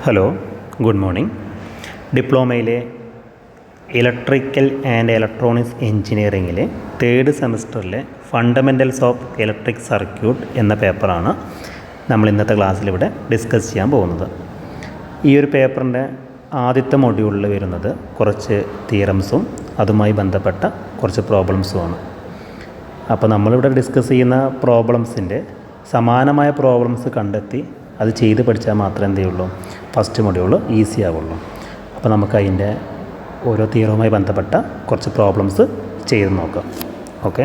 Hello, good morning. ഡിപ്ലോമയിലെ electrical and electronics എഞ്ചിനീയറിംഗിലെ third സെമസ്റ്ററിലെ ഫണ്ടമെൻ്റൽസ് ഓഫ് ഇലക്ട്രിക് സർക്യൂട്ട് എന്ന പേപ്പറാണ് നമ്മൾ ഇന്നത്തെ ക്ലാസ്സിലിവിടെ ഡിസ്കസ് ചെയ്യാൻ പോകുന്നത്. ഈ ഒരു പേപ്പറിൻ്റെ ആദ്യത്തെ മൊഡ്യൂളിൽ വരുന്നത് കുറച്ച് തിയറംസും അതുമായി ബന്ധപ്പെട്ട കുറച്ച് പ്രോബ്ലംസുമാണ്. അപ്പോൾ നമ്മളിവിടെ ഡിസ്കസ് ചെയ്യുന്ന പ്രോബ്ലംസിൻ്റെ സമാനമായ പ്രോബ്ലംസ് കണ്ടെത്തി അത് ചെയ്ത് പഠിച്ചാൽ മാത്രമേ എന്ത് ചെയ്യുള്ളൂ, ഫസ്റ്റ് മൊഡ്യൂൾ ഈസി ആവുള്ളൂ. അപ്പോൾ നമുക്ക് അതിൻ്റെ ഓരോ തിയറവുമായി ബന്ധപ്പെട്ട കുറച്ച് പ്രോബ്ലംസ് ചെയ്ത് നോക്കാം. ഓക്കെ,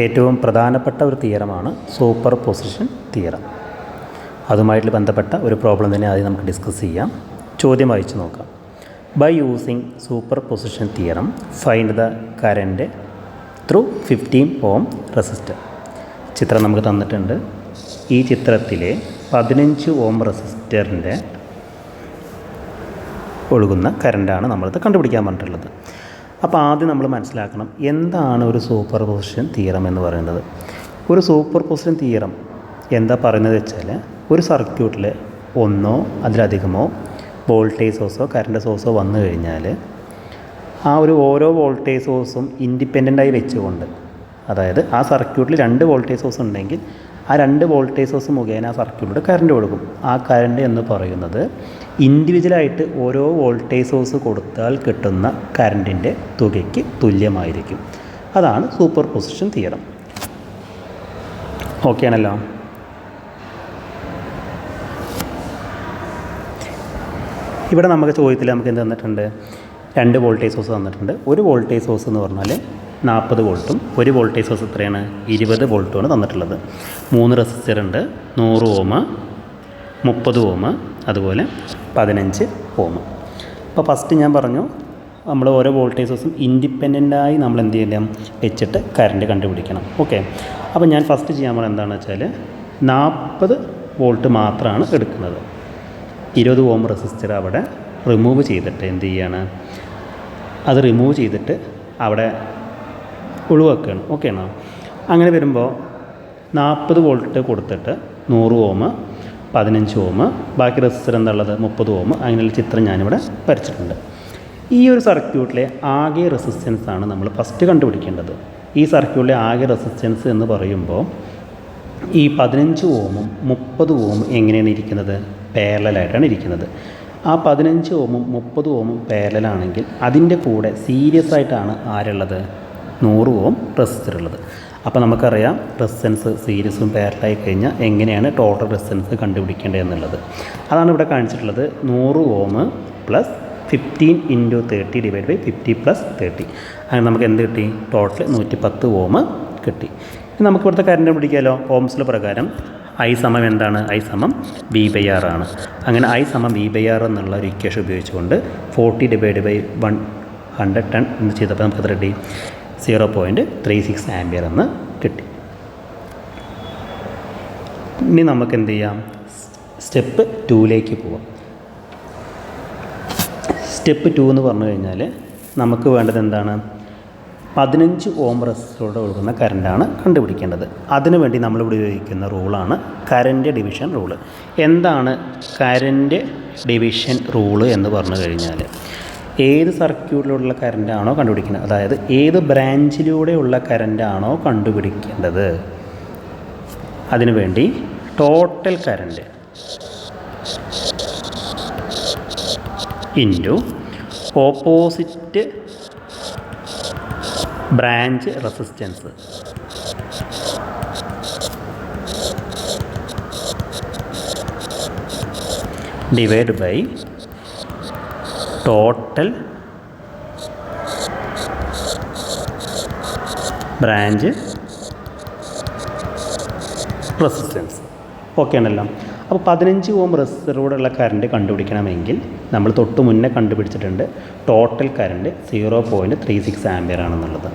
ഏറ്റവും പ്രധാനപ്പെട്ട ഒരു തിയറമാണ് സൂപ്പർ പൊസിഷൻ തിയറം. അതുമായിട്ട് ബന്ധപ്പെട്ട ഒരു പ്രോബ്ലം തന്നെ ആദ്യം നമുക്ക് ഡിസ്കസ് ചെയ്യാം. ചോദ്യം വായിച്ച് നോക്കാം. By using superposition theorem find the current through 15 ohm resistor. ചിത്രം നമുക്ക് തന്നിട്ടുണ്ട്. ഈ ചിത്രത്തിലെ 15 ഓം റെസിസ്റ്ററിൻ്റെ ഒഴുകുന്ന കറണ്ടാണ് നമ്മളത് കണ്ടുപിടിക്കാൻ പറഞ്ഞിട്ടുള്ളത്. അപ്പോൾ ആദ്യം നമ്മൾ മനസ്സിലാക്കണം എന്താണ് ഒരു സൂപ്പർ പൊസിഷൻ തിയറം എന്ന് പറയുന്നത്. ഒരു സൂപ്പർ പൊസിഷൻ തിയറം എന്താ പറയുന്നത് വെച്ചാൽ, ഒരു സർക്യൂട്ടിൽ ഒന്നോ അതിലധികമോ വോൾട്ടേജ് സോഴ്സോ കറണ്ട് സോഴ്സോ വന്നു കഴിഞ്ഞാൽ ആ ഒരു ഓരോ വോൾട്ടേജ് സോഴ്സും ഇൻഡിപെൻഡൻ്റായി വെച്ചുകൊണ്ട്, അതായത് ആ സർക്യൂട്ടിൽ 2 വോൾട്ടേജ് സോഴ്സ് ഉണ്ടെങ്കിൽ ആ 2 വോൾട്ടേജ് സോഴ്സ് മുഖേന ആ സർക്യൂട്ടിൽ കറണ്ട് കൊടുക്കും. ആ കറണ്ട് എന്ന് പറയുന്നത് ഇൻഡിവിജ്വലായിട്ട് ഓരോ വോൾട്ടേജ് സോഴ്സ് കൊടുത്താൽ കിട്ടുന്ന കറണ്ടിൻ്റെ തുകയ്ക്ക് തുല്യമായിരിക്കും. അതാണ് സൂപ്പർ പൊസിഷൻ തിയറം. ഓക്കെ ആണല്ലോ. ഇവിടെ നമുക്ക് ചോദ്യത്തിൽ നമുക്ക് എന്ത് തന്നിട്ടുണ്ട്, 2 വോൾട്ടേജ് സോഴ്സ് തന്നിട്ടുണ്ട്. ഒരു വോൾട്ടേജ് സോഴ്സ് എന്ന് പറഞ്ഞാൽ 40 വോൾട്ടും ഒരു വോൾട്ടേജ് സോഴ്സ് എത്രയാണ്, 20 വോൾട്ടുമാണ് തന്നിട്ടുള്ളത്. 3 റെസിസ്റ്റർ ഉണ്ട്, 100 ഓം, 30 ഓം, അതുപോലെ 15 ഓം. അപ്പോൾ ഫസ്റ്റ് ഞാൻ പറഞ്ഞു, നമ്മൾ ഓരോ വോൾട്ടേജ് സോഴ്സും ഇൻഡിപെൻഡൻ്റായി നമ്മൾ എന്ത് ചെയ്യണം വെച്ചിട്ട് കറണ്ട് കണ്ടുപിടിക്കണം. ഓക്കെ, അപ്പോൾ ഞാൻ ഫസ്റ്റ് ചെയ്യാൻ പോകുന്നത് എന്താണെന്ന് വെച്ചാൽ 40 വോൾട്ട് മാത്രമാണ് എടുക്കുന്നത്. 20 ഓം റെസിസ്റ്റർ അവിടെ റിമൂവ് ചെയ്തിട്ട് എന്ത് ചെയ്യാണ്, അത് റിമൂവ് ചെയ്തിട്ട് അവിടെ ഒഴിവാക്കുകയാണ്. ഓക്കെ ആണോ? അങ്ങനെ വരുമ്പോൾ 40 വോൾട്ട് കൊടുത്തിട്ട് 100 ഓം, 15 ഓം, ബാക്കി റെസിസ്റ്റർ എന്താണുള്ളത് 30 ഓം. അങ്ങനെയുള്ള ചിത്രം ഞാനിവിടെ വരച്ചിട്ടുണ്ട്. ഈ ഒരു സർക്യൂട്ടിലെ ആകെ റെസിസ്റ്റൻസ് ആണ് നമ്മൾ ഫസ്റ്റ് കണ്ടുപിടിക്കേണ്ടത്. ഈ സർക്യൂട്ടിലെ ആകെ റെസിസ്റ്റൻസ് എന്ന് പറയുമ്പോൾ ഈ 15 ഓമും 30 ഓമും എങ്ങനെയാണ് ഇരിക്കുന്നത്, പാരലലായിട്ടാണ് ഇരിക്കുന്നത്. ആ 15 ഓമും 30 ഓമും പാരലലാണെങ്കിൽ അതിൻ്റെ കൂടെ സീരിയസ് ആയിട്ടാണ് ആരുള്ളത്, 100 ഓം റെസിസ്റ്റർ ഉള്ളത്. അപ്പോൾ നമുക്കറിയാം റെസിസ്റ്റൻസ് സീരീസും പാരലായി കഴിഞ്ഞാൽ എങ്ങനെയാണ് ടോട്ടൽ റെസിസ്റ്റൻസ് കണ്ടുപിടിക്കേണ്ടത് എന്നുള്ളത്. അതാണ് ഇവിടെ കാണിച്ചിട്ടുള്ളത്. 100 ohm plus 15 × 30 divide by 50 plus 30. അങ്ങനെ നമുക്ക് എന്ത് കിട്ടി, ടോട്ടൽ 110 ഓം കിട്ടി. ഇനി നമുക്ക് ഇവിടുത്തെ കറണ്ട് പിടിക്കാമല്ലോ. ഓംസിലെ പ്രകാരം I സമം എന്താണ്, I സമം V/R ആണ്. അങ്ങനെ I സമം V/R എന്നുള്ള ഒരു ഇക്വേഷൻ ഉപയോഗിച്ചുകൊണ്ട് 40 ഡിവൈഡ് ബൈ 110 എന്ന് ചെയ്തപ്പോൾ നമുക്ക് കിട്ടി 0.36 ആംപിയർ എന്ന് കിട്ടി. ഇനി നമുക്ക് എന്ത് ചെയ്യാം, സ്റ്റെപ്പ് 2ലേക്ക് പോവാം. സ്റ്റെപ്പ് 2 എന്ന് പറഞ്ഞു കഴിഞ്ഞാൽ നമുക്ക് വേണ്ടത് എന്താണ്, 15 ഓം റെസിസ്റ്ററോടെ ഒഴുകുന്ന കറണ്ടാണ് കണ്ടുപിടിക്കേണ്ടത്. അതിനുവേണ്ടി നമ്മൾ ഉപയോഗിക്കുന്ന റൂളാണ് കറൻറ്റ് ഡിവിഷൻ റൂള്. എന്താണ് കറൻറ്റ് ഡിവിഷൻ റൂള് എന്ന് പറഞ്ഞു കഴിഞ്ഞാൽ, ഏത് സർക്യൂട്ടിലുള്ള കറണ്ടാണോ കണ്ടുപിടിക്കുന്നത്, അതായത് ഏത് ബ്രാഞ്ചിലൂടെയുള്ള കറണ്ടാണോ കണ്ടുപിടിക്കേണ്ടത്, അതിനുവേണ്ടി total current into opposite branch resistance divide by total branch resistance. Okay ആണല്ലോ. അപ്പോൾ 15 ഓം റെസിസ്റ്ററിലൂടെയുള്ള കറണ്ട് കണ്ടുപിടിക്കണമെങ്കിൽ നമ്മൾ തൊട്ട് മുന്നേ കണ്ടുപിടിച്ചിട്ടുണ്ട് ടോട്ടൽ കറണ്ട് 0.36 ആംപിയർ ആണെന്നുള്ളത്.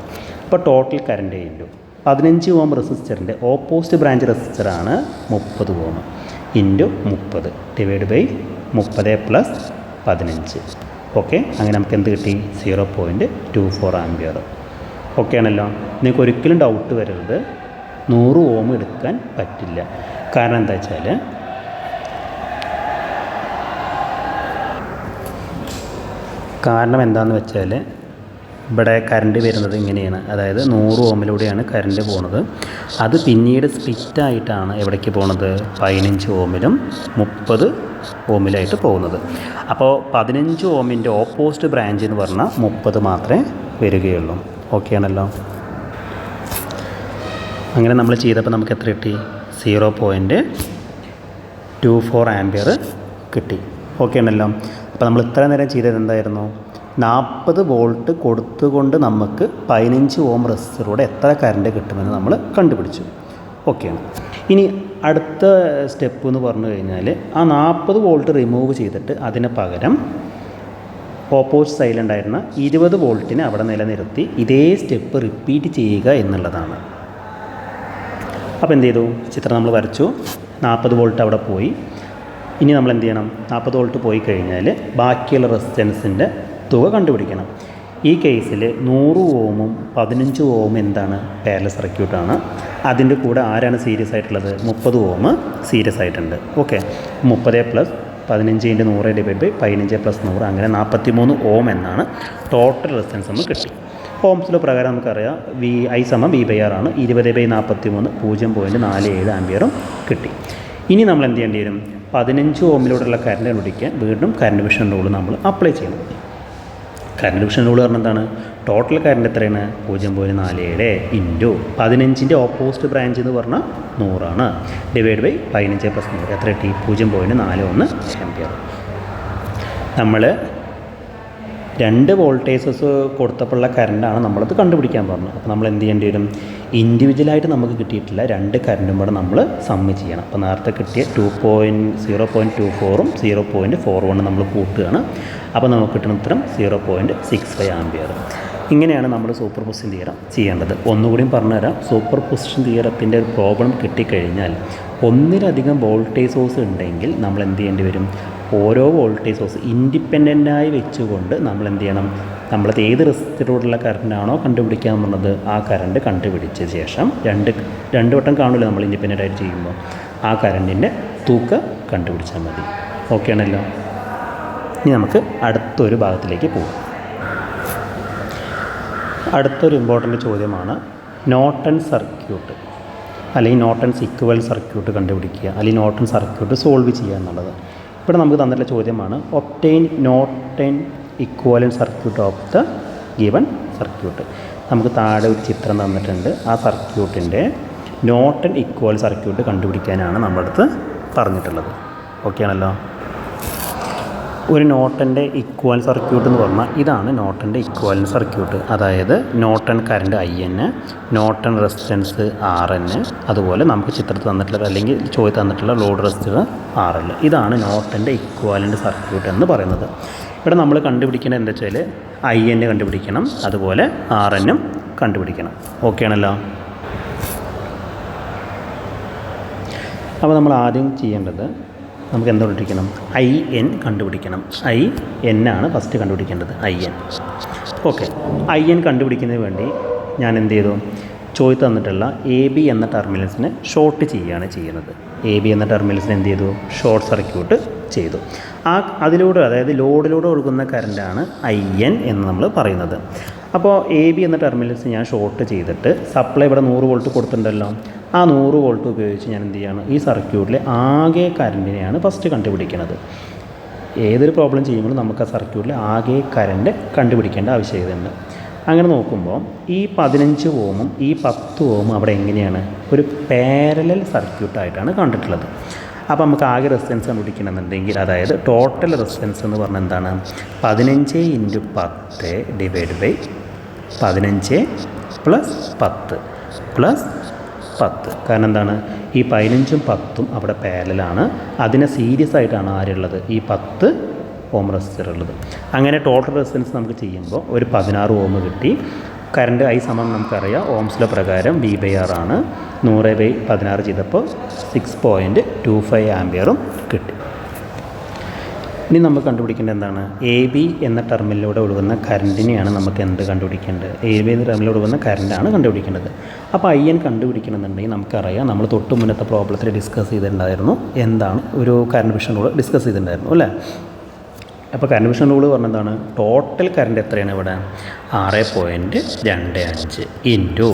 അപ്പോൾ ടോട്ടൽ കറണ്ട് ഇൻറ്റു 15 ഓം റെസിസ്റ്ററിൻ്റെ ഓപ്പോസിറ്റ് ബ്രാഞ്ച് റെസിസ്റ്ററാണ് 30 ohm into 30 divide by 30 plus 15. Okay, അങ്ങനെ നമുക്ക് എന്ത് കിട്ടി, 0.24 ആംപിയർ. ഓക്കെ ആണല്ലോ. നിങ്ങൾക്ക് ഒരിക്കലും ഡൗട്ട് വരരുത്, 100 ഓം എടുക്കാൻ പറ്റില്ല. കാരണം എന്താ വെച്ചാൽ കാരണം എന്താണെന്ന് വെച്ചാൽ ഇവിടെ കറണ്ട് വരുന്നത് ഇങ്ങനെയാണ്, അതായത് 100 ഓമിലൂടെയാണ് കറണ്ട് പോകുന്നത്. അത് പിന്നീട് സ്പ്ലിറ്റായിട്ടാണ് എവിടേക്ക് പോകുന്നത്, 15 ഓമിലും 30 ഓമിലായിട്ട് പോകുന്നത്. അപ്പോൾ 15 ഓമിൻ്റെ ഓപ്പോസിറ്റ് ബ്രാഞ്ച് എന്ന് പറഞ്ഞാൽ 30 മാത്രമേ വരികയുള്ളൂ. ഓക്കെ ആണല്ലോ. അങ്ങനെ നമ്മൾ ചെയ്തപ്പോൾ നമുക്ക് എത്ര കിട്ടി, 0.24 ആംപിയർ കിട്ടി. ഓക്കെ ആണല്ലോ. അപ്പോൾ നമ്മൾ ഇത്ര നേരം ചെയ്തത് എന്തായിരുന്നു, 40 വോൾട്ട് കൊടുത്തുകൊണ്ട് നമുക്ക് 15 ഓം റെസിസ്റ്ററിലൂടെ എത്ര കറണ്ട് കിട്ടുമെന്ന് നമ്മൾ കണ്ടുപിടിച്ചു. ഓക്കെയാണ്. ഇനി അടുത്ത സ്റ്റെപ്പ് എന്ന് പറഞ്ഞു കഴിഞ്ഞാൽ ആ 40 വോൾട്ട് റിമൂവ് ചെയ്തിട്ട് അതിന് പകരം ഓപ്പോസിറ്റ് സൈഡിലുണ്ടായിരുന്ന 20 വോൾട്ടിനെ അവിടെ നിലനിർത്തി ഇതേ സ്റ്റെപ്പ് റിപ്പീറ്റ് ചെയ്യുക എന്നുള്ളതാണ്. അപ്പോൾ എന്ത് ചെയ്തു, ചിത്രം നമ്മൾ വരച്ചു. 40 വോൾട്ട് അവിടെ പോയി. ഇനി നമ്മൾ എന്ത് ചെയ്യണം, 40 വോൾട്ട് പോയി കഴിഞ്ഞാൽ ബാക്കിയുള്ള റെസിസ്റ്റൻസിൻ്റെ തുക കണ്ടുപിടിക്കണം. ഈ കേസിൽ 100 ഓമും 15 ഓം എന്താണ്, പാരലൽ സർക്യൂട്ടാണ്. അതിൻ്റെ കൂടെ ആരാണ് സീരിയസ് ആയിട്ടുള്ളത്, 30 ഓം സീരിയസ് ആയിട്ടുണ്ട്. ഓക്കെ, 30 + 15 × 100 / 15 + 100 അങ്ങനെ 43 ഓം എന്നാണ് ടോട്ടൽ റെസിസ്റ്റൻസ് നമുക്ക് കിട്ടി. ഓംസിലെ പ്രകാരം നമുക്കറിയാം I = V/R ആണ്. 20/43 0.47 ആംപിയറും കിട്ടി. ഇനി നമ്മൾ എന്ത് ചെയ്യേണ്ടി വരും, 15 ഓമിലൂടെയുള്ള കറണ്ട് കണ്ടുപിടിക്കാൻ വീണ്ടും കറണ്ട് ഡിവിഷൻ റൂൾ നമ്മൾ അപ്ലൈ ചെയ്യണം. കറണ്ട് ഡിവിഷൻ റൂൾ പറഞ്ഞാൽ എന്താണ്, ടോട്ടൽ കറണ്ട് എത്രയാണ്, 0.47 × 15ൻ്റെ ഓപ്പോസിറ്റ് ബ്രാഞ്ച് എന്ന് പറഞ്ഞാൽ 100 ആണ്, / 15 + 100 എത്ര കിട്ടി, 0.41 ആംപിയർ. നമ്മൾ 2 വോൾട്ടേജസ് കൊടുത്തപ്പോഴുള്ള കറണ്ടാണ് നമ്മളത് കണ്ടുപിടിക്കാൻ പറഞ്ഞത്. അപ്പോൾ നമ്മൾ എന്ത് ചെയ്യേണ്ടി വരും, ഇൻഡിവിജ്വലായിട്ട് നമുക്ക് കിട്ടിയിട്ടില്ല 2 കറണ്ടും കൂടെ നമ്മൾ സമ്മ് ചെയ്യണം. അപ്പോൾ നേരത്തെ കിട്ടിയ 0.24ഉം 0.41 നമ്മൾ കൂട്ടുകയാണ്. അപ്പോൾ നമുക്ക് കിട്ടുന്ന ഉത്തരം 0.65 ആംപിയർ. ഇങ്ങനെയാണ് നമ്മൾ സൂപ്പർ പൊസിഷൻ തിയറം ചെയ്യേണ്ടത്. ഒന്നുകൂടിയും പറഞ്ഞുതരാം. സൂപ്പർ പൊസിഷൻ തിയറത്തിൻ്റെ ഒരു പ്രോബ്ലം കിട്ടിക്കഴിഞ്ഞാൽ ഒന്നിലധികം വോൾട്ടേജ് സോഴ്സ് ഉണ്ടെങ്കിൽ നമ്മൾ എന്ത് ചെയ്യേണ്ടി വരും, ഓരോ വോൾട്ടേജ് സോഴ്സ് ഇൻഡിപെൻഡൻ്റായി വെച്ചുകൊണ്ട് നമ്മൾ എന്ത് ചെയ്യണം, നമ്മളത് ഏത് റെസിസ്റ്ററിലൂടെയുള്ള കറണ്ടാണോ കണ്ടുപിടിക്കാൻ പറഞ്ഞത് ആ കറണ്ട് കണ്ടുപിടിച്ച ശേഷം രണ്ട് വട്ടം കാണില്ല നമ്മൾ ഇൻഡിപെൻഡൻ്റായിട്ട് ചെയ്യുമ്പോൾ, ആ കറണ്ടിൻ്റെ തുക കണ്ടുപിടിച്ചാൽ മതി. ഓക്കെ ആണല്ലോ. ഇനി നമുക്ക് അടുത്തൊരു ഭാഗത്തിലേക്ക് പോകാം. അടുത്തൊരു ഇമ്പോർട്ടൻ്റ് ചോദ്യമാണ് നോർട്ടൺ സർക്യൂട്ട് അല്ലെങ്കിൽ നോർട്ടൺസ് ഇക്വൽ സർക്യൂട്ട് കണ്ടുപിടിക്കുക അല്ലെങ്കിൽ നോർട്ടൺ സർക്യൂട്ട് സോൾവ് ചെയ്യുക എന്നുള്ളത്. ഇവിടെ നമുക്ക് തന്നിട്ടുള്ള ചോദ്യമാണ് obtain Norton equivalent circuit of the given circuit. നമുക്ക് താഴെ ഒരു ചിത്രം തന്നിട്ടുണ്ട്. ആ സർക്യൂട്ടിൻ്റെ നോർട്ടൺ ഇക്വൽ സർക്യൂട്ട് കണ്ടുപിടിക്കാനാണ് നമ്മുടെ അടുത്ത് പറഞ്ഞിട്ടുള്ളത്. ഓക്കെ ആണല്ലോ. ഒരു നോർട്ടൻ്റെ ഇക്വൽ സർക്യൂട്ട് എന്ന് പറഞ്ഞാൽ ഇതാണ് നോർട്ടൻ്റെ ഇക്വൽ സർക്യൂട്ട്. അതായത് Norton current IN, Norton resistance RN, അതുപോലെ നമുക്ക് ചിത്രത്തിൽ തന്നിട്ടുള്ള അല്ലെങ്കിൽ ചോദ്യത്തിൽ തന്നിട്ടുള്ള ലോഡ് റെസിസ്റ്റർ RL. ഇതാണ് നോർട്ടൻ്റെ ഇക്വലൻ്റ് സർക്യൂട്ട് എന്ന് പറയുന്നത്. ഇവിടെ നമ്മൾ കണ്ടുപിടിക്കേണ്ടത് എന്താ വെച്ചാൽ IN കണ്ടുപിടിക്കണം, അതുപോലെ RNഉം കണ്ടുപിടിക്കണം. ഓക്കെ ആണല്ലോ. അപ്പോൾ നമ്മൾ ആദ്യം ചെയ്യേണ്ടത് നമുക്ക് എന്താ കണ്ടുപിടിക്കണം, IN കണ്ടുപിടിക്കണം. IN ആണ് ഫസ്റ്റ് കണ്ടുപിടിക്കേണ്ടത്, IN. ഓക്കെ, IN കണ്ടുപിടിക്കുന്നതിന് വേണ്ടി ഞാൻ എന്ത് ചെയ്തു, ചോദിച്ചു തന്നിട്ടുള്ള AB എന്ന ടെർമിനൽസിനെ ഷോർട്ട് ചെയ്യുകയാണ് ചെയ്യുന്നത്. AB എന്ന ടെർമിനൽസിനെ എന്ത് ചെയ്തു, ഷോർട്ട് സർക്യൂട്ട് ചെയ്തു. അതിലൂടെ അതായത് ലോഡിലൂടെ ഒഴുകുന്ന കറണ്ടാണ് IN എന്ന് നമ്മൾ പറയുന്നത്. അപ്പോൾ AB എന്ന ടെർമിനൽസ് ഞാൻ ഷോർട്ട് ചെയ്തിട്ട് സപ്ലൈ ഇവിടെ 100 വോൾട്ട് കൊടുത്തിട്ടുണ്ടല്ലോ, ആ 100 വോൾട്ട് ഉപയോഗിച്ച് ഞാൻ എന്ത് ചെയ്യണം, ഈ സർക്യൂട്ടിലെ ആകെ കറണ്ടിനെയാണ് ഫസ്റ്റ് കണ്ടുപിടിക്കുന്നത്. ഏതൊരു പ്രോബ്ലം ചെയ്യുമ്പോഴും നമുക്ക് ആ സർക്യൂട്ടിലെ ആകെ കറണ്ട് കണ്ടുപിടിക്കേണ്ട ആവശ്യകതയുണ്ട്. അങ്ങനെ നോക്കുമ്പോൾ ഈ 15 ഓമും ഈ 10 ഓമും അവിടെ എങ്ങനെയാണ് ഒരു പാരലൽ സർക്യൂട്ടായിട്ടാണ് കണ്ടിട്ടുള്ളത്. അപ്പോൾ നമുക്ക് ആകെ റെസിസ്റ്റൻസ് കണ്ടുപിടിക്കണമെന്നുണ്ടെങ്കിൽ അതായത് ടോട്ടൽ റെസിസ്റ്റൻസ് എന്ന് പറഞ്ഞാൽ എന്താണ്, 15 × 10 / 15 + 10. കാരണം എന്താണ്, ഈ 15ഉം 10ഉം അവിടെ പാരലലാണ്. അതിനെ സീരീസ് ആയിട്ടാണ് ആരുള്ളത്, ഈ 10 ഓം റെസിസ്റ്റർ ഉള്ളത്. അങ്ങനെ ടോട്ടൽ റെസിസ്റ്റൻസ് നമുക്ക് ചെയ്യുമ്പോൾ ഒരു 16 ഓം കിട്ടി. കറണ്ട് I നമുക്കറിയാം ഓംസിലെ പ്രകാരം V/R ആണ്. 100/16 ചെയ്തപ്പോൾ 6.25 ആംപിയറും കിട്ടി. ഇനി നമുക്ക് കണ്ടുപിടിക്കേണ്ടത് എന്താണ്, AB എന്ന ടെർമിനലിലൂടെ ഒഴുകുന്ന കറണ്ടിനെയാണ് നമുക്ക് എന്ത് കണ്ടുപിടിക്കേണ്ടത്, AB എന്ന ടെർമിനലിലൂടെ ഒഴുകുന്ന കറണ്ടാണ് കണ്ടുപിടിക്കേണ്ടത്. അപ്പോൾ IN കണ്ടുപിടിക്കണമെന്നുണ്ടെങ്കിൽ നമുക്കറിയാം, നമ്മൾ തൊട്ട് മുന്നത്തെ പ്രോബ്ലത്തിൽ ഡിസ്കസ് ചെയ്തിട്ടുണ്ടായിരുന്നു, എന്താണ് ഒരു കറണ്ട് ഡിവിഷൻ റൂൾ ഡിസ്കസ് ചെയ്തിട്ടുണ്ടായിരുന്നു അല്ലേ. അപ്പോൾ കറണ്ട് ഡിവിഷൻ റൂൾ പറഞ്ഞതാണ് ടോട്ടൽ കറണ്ട് എത്രയാണ് ഇവിടെ 6.25 ഇൻറ്റു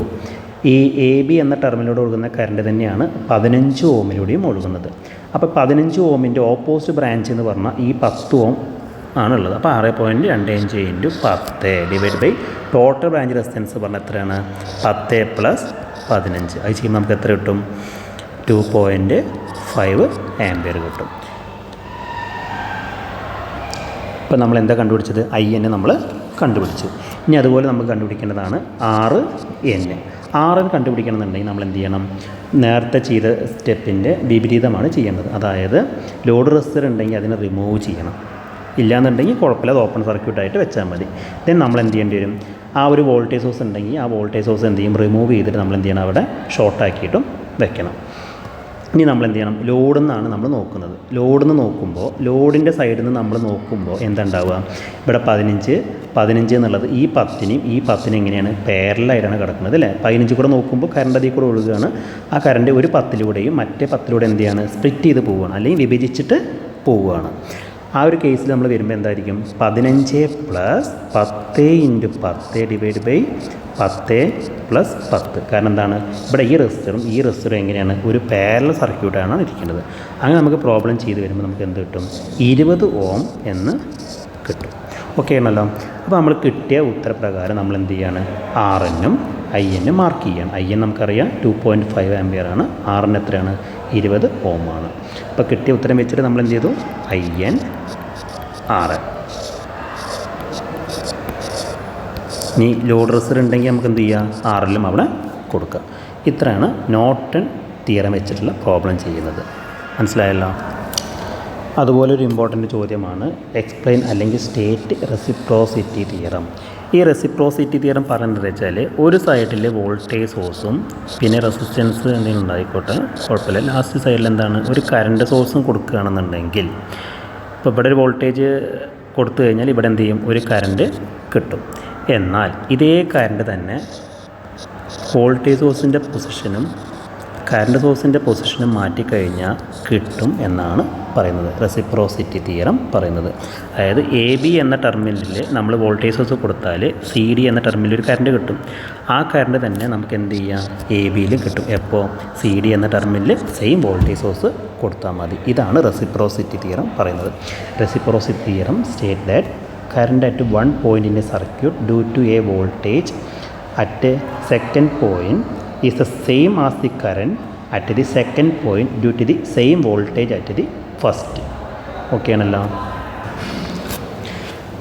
ഈ എ ബി എന്ന ടെർമിനലിലൂടെ ഒഴുകുന്ന കറണ്ട് തന്നെയാണ് 15 ഓമിലൂടെയും ഒഴുകുന്നത്. അപ്പോൾ 15 ഓമിൻ്റെ ഓപ്പോസിറ്റ് ബ്രാഞ്ച് എന്ന് പറഞ്ഞാൽ ഈ 10 ഓം ആണുള്ളത്. അപ്പോൾ 6.25 into 10 divide by total branch resistance പറഞ്ഞാൽ എത്രയാണ് 10 പ്ലസ് 15. അത് ചെയ്യുമ്പോൾ നമുക്ക് എത്ര കിട്ടും? 2.5 ആംപിയർ കിട്ടും. ഇപ്പോൾ നമ്മൾ എന്താ കണ്ടുപിടിച്ചത്? IN നമ്മൾ കണ്ടുപിടിച്ചു. ഇനി അതുപോലെ നമുക്ക് കണ്ടുപിടിക്കേണ്ടതാണ് RN. RN കണ്ടുപിടിക്കണമെന്നുണ്ടെങ്കിൽ നമ്മൾ എന്ത് ചെയ്യണം? നേരത്തെ ചെയ്ത സ്റ്റെപ്പിൻ്റെ വിപരീതമാണ് ചെയ്യേണ്ടത്. അതായത് ലോഡ് റെസിസ്റ്റർ ഉണ്ടെങ്കിൽ അതിനെ റിമൂവ് ചെയ്യണം. ഇല്ലയെന്നുണ്ടെങ്കിൽ കുഴപ്പമില്ല, അത് ഓപ്പൺ സർക്യൂട്ടായിട്ട് വെച്ചാൽ മതി. ദെൻ നമ്മൾ എന്ത് ചെയ്യേണ്ടി വരും? ആ ഒരു വോൾട്ടേജ് സോഴ്സ് ഉണ്ടെങ്കിൽ ആ വോൾട്ടേജ് സോഴ്സ് എന്ത് ചെയ്യും? റിമൂവ് ചെയ്തിട്ട് നമ്മൾ എന്ത് ചെയ്യണം? അവിടെ ഷോർട്ടാക്കിയിട്ടും വെക്കണം. ഇനി നമ്മൾ എന്ത് ചെയ്യണം? ലോഡിൽ നിന്നാണ് നമ്മൾ നോക്കുന്നത്. ലോഡിൽ നിന്ന് നോക്കുമ്പോൾ ലോഡിൻ്റെ സൈഡിൽ നിന്ന് നമ്മൾ നോക്കുമ്പോൾ എന്താ ഉണ്ടാവുക? ഇവിടെ 15 എന്നുള്ളത് ഈ 10നും ഈ 10നും എങ്ങനെയാണ്? പാരലായിട്ടാണ് കിടക്കുന്നത് അല്ലേ? 15 കൂടെ നോക്കുമ്പോൾ കറണ്ട് അതിൽ കൂടെ ഒഴുകുകയാണ്. ആ കറണ്ട് ഒരു 10ലൂടെയും മറ്റേ 10ലൂടെ എന്ത് ചെയ്യാണ്? സ്പ്ലിറ്റ് ചെയ്ത് പോവുകയാണ്, അല്ലെങ്കിൽ വിഭജിച്ചിട്ട് പോവുകയാണ്. ആ ഒരു കേസിൽ നമ്മൾ വരുമ്പോൾ എന്തായിരിക്കും? 15 plus 10 into 10 divide by 10 plus 10. കാരണം എന്താണ്? ഇവിടെ ഈ റെസിസ്റ്ററും എങ്ങനെയാണ്? ഒരു പാരലൽ സർക്യൂട്ടാണ് ഇരിക്കുന്നത്. അങ്ങനെ നമുക്ക് പ്രോബ്ലം ചെയ്ത് വരുമ്പോൾ നമുക്ക് എന്ത് കിട്ടും? 20 ഓം എന്ന് കിട്ടും. ഓക്കെ ആണല്ലോ. അപ്പോൾ നമ്മൾ കിട്ടിയ ഉത്തരപ്രകാരം നമ്മൾ എന്ത് ചെയ്യാണ്? RNഉം INഉം മാർക്ക് ചെയ്യണം. IN നമുക്കറിയാം 2.5 ആംപിയർ ആണ്. RN എത്രയാണ്? 20 ഓം ആണ്. അപ്പോൾ കിട്ടിയ ഉത്തരം വെച്ചിട്ട് നമ്മൾ എന്ത് ചെയ്തു? IN RN. ഇനി ലോഡ് റെസിസ്റ്റർ ഉണ്ടെങ്കിൽ നമുക്ക് എന്ത് ചെയ്യാം? RLഉം അവിടെ കൊടുക്കുക. ഇത്രയാണ് നോർട്ടൺ തിയറം വെച്ചിട്ടുള്ള പ്രോബ്ലം ചെയ്യുന്നത്. മനസ്സിലായല്ലോ? അതുപോലെ ഒരു ഇമ്പോർട്ടൻ്റ് ചോദ്യമാണ് എക്സ്പ്ലെയിൻ അല്ലെങ്കിൽ സ്റ്റേറ്റ് റെസിപ്രോസിറ്റി തിയറം. ഈ റെസിപ്രോസിറ്റി തിയറം പറയുന്നത് വെച്ചാൽ ഒരു സൈഡിൽ വോൾട്ടേജ് സോഴ്സും പിന്നെ റെസിസ്റ്റൻസ് എന്തെങ്കിലും ഉണ്ടായിക്കോട്ടെ, കുഴപ്പമില്ല. ലാസ്റ്റ് സൈഡിൽ എന്താണ്? ഒരു കറണ്ട് സോഴ്സും കൊടുക്കുകയാണെന്നുണ്ടെങ്കിൽ, ഇപ്പോൾ ഇവിടെ ഒരു വോൾട്ടേജ് കൊടുത്തു കഴിഞ്ഞാൽ ഇവിടെ എന്ത് ചെയ്യും? ഒരു കറണ്ട് കിട്ടും. എന്നാൽ ഇതേ കറണ്ട് തന്നെ വോൾട്ടേജ് സോഴ്സിൻ്റെ പൊസിഷനും കറണ്ട് സോഴ്സിൻ്റെ പൊസിഷനും മാറ്റിക്കഴിഞ്ഞാൽ കിട്ടും എന്നാണ് പറയുന്നത് റെസിപ്രോസിറ്റി തിയറം പറയുന്നത്. അതായത് AB എന്ന ടെർമിനലിൽ നമ്മൾ വോൾട്ടേജ് സോഴ്സ് കൊടുത്താൽ CD എന്ന ടെർമിനലിൽ ഒരു കറണ്ട് കിട്ടും. ആ കറണ്ട് തന്നെ നമുക്ക് എന്ത് ചെയ്യാം? ABയിലും കിട്ടും. എപ്പോൾ? CD എന്ന ടെർമിനലിൽ സെയിം വോൾട്ടേജ് സോഴ്സ് കൊടുത്താൽ മതി. ഇതാണ് റെസിപ്രോസിറ്റി തിയറം പറയുന്നത്. Reciprocity theorem state that current at one point in a circuit due to a voltage at a second point is the same as the current at the second point due to the same voltage at the first. Okay ആണല്ലോ.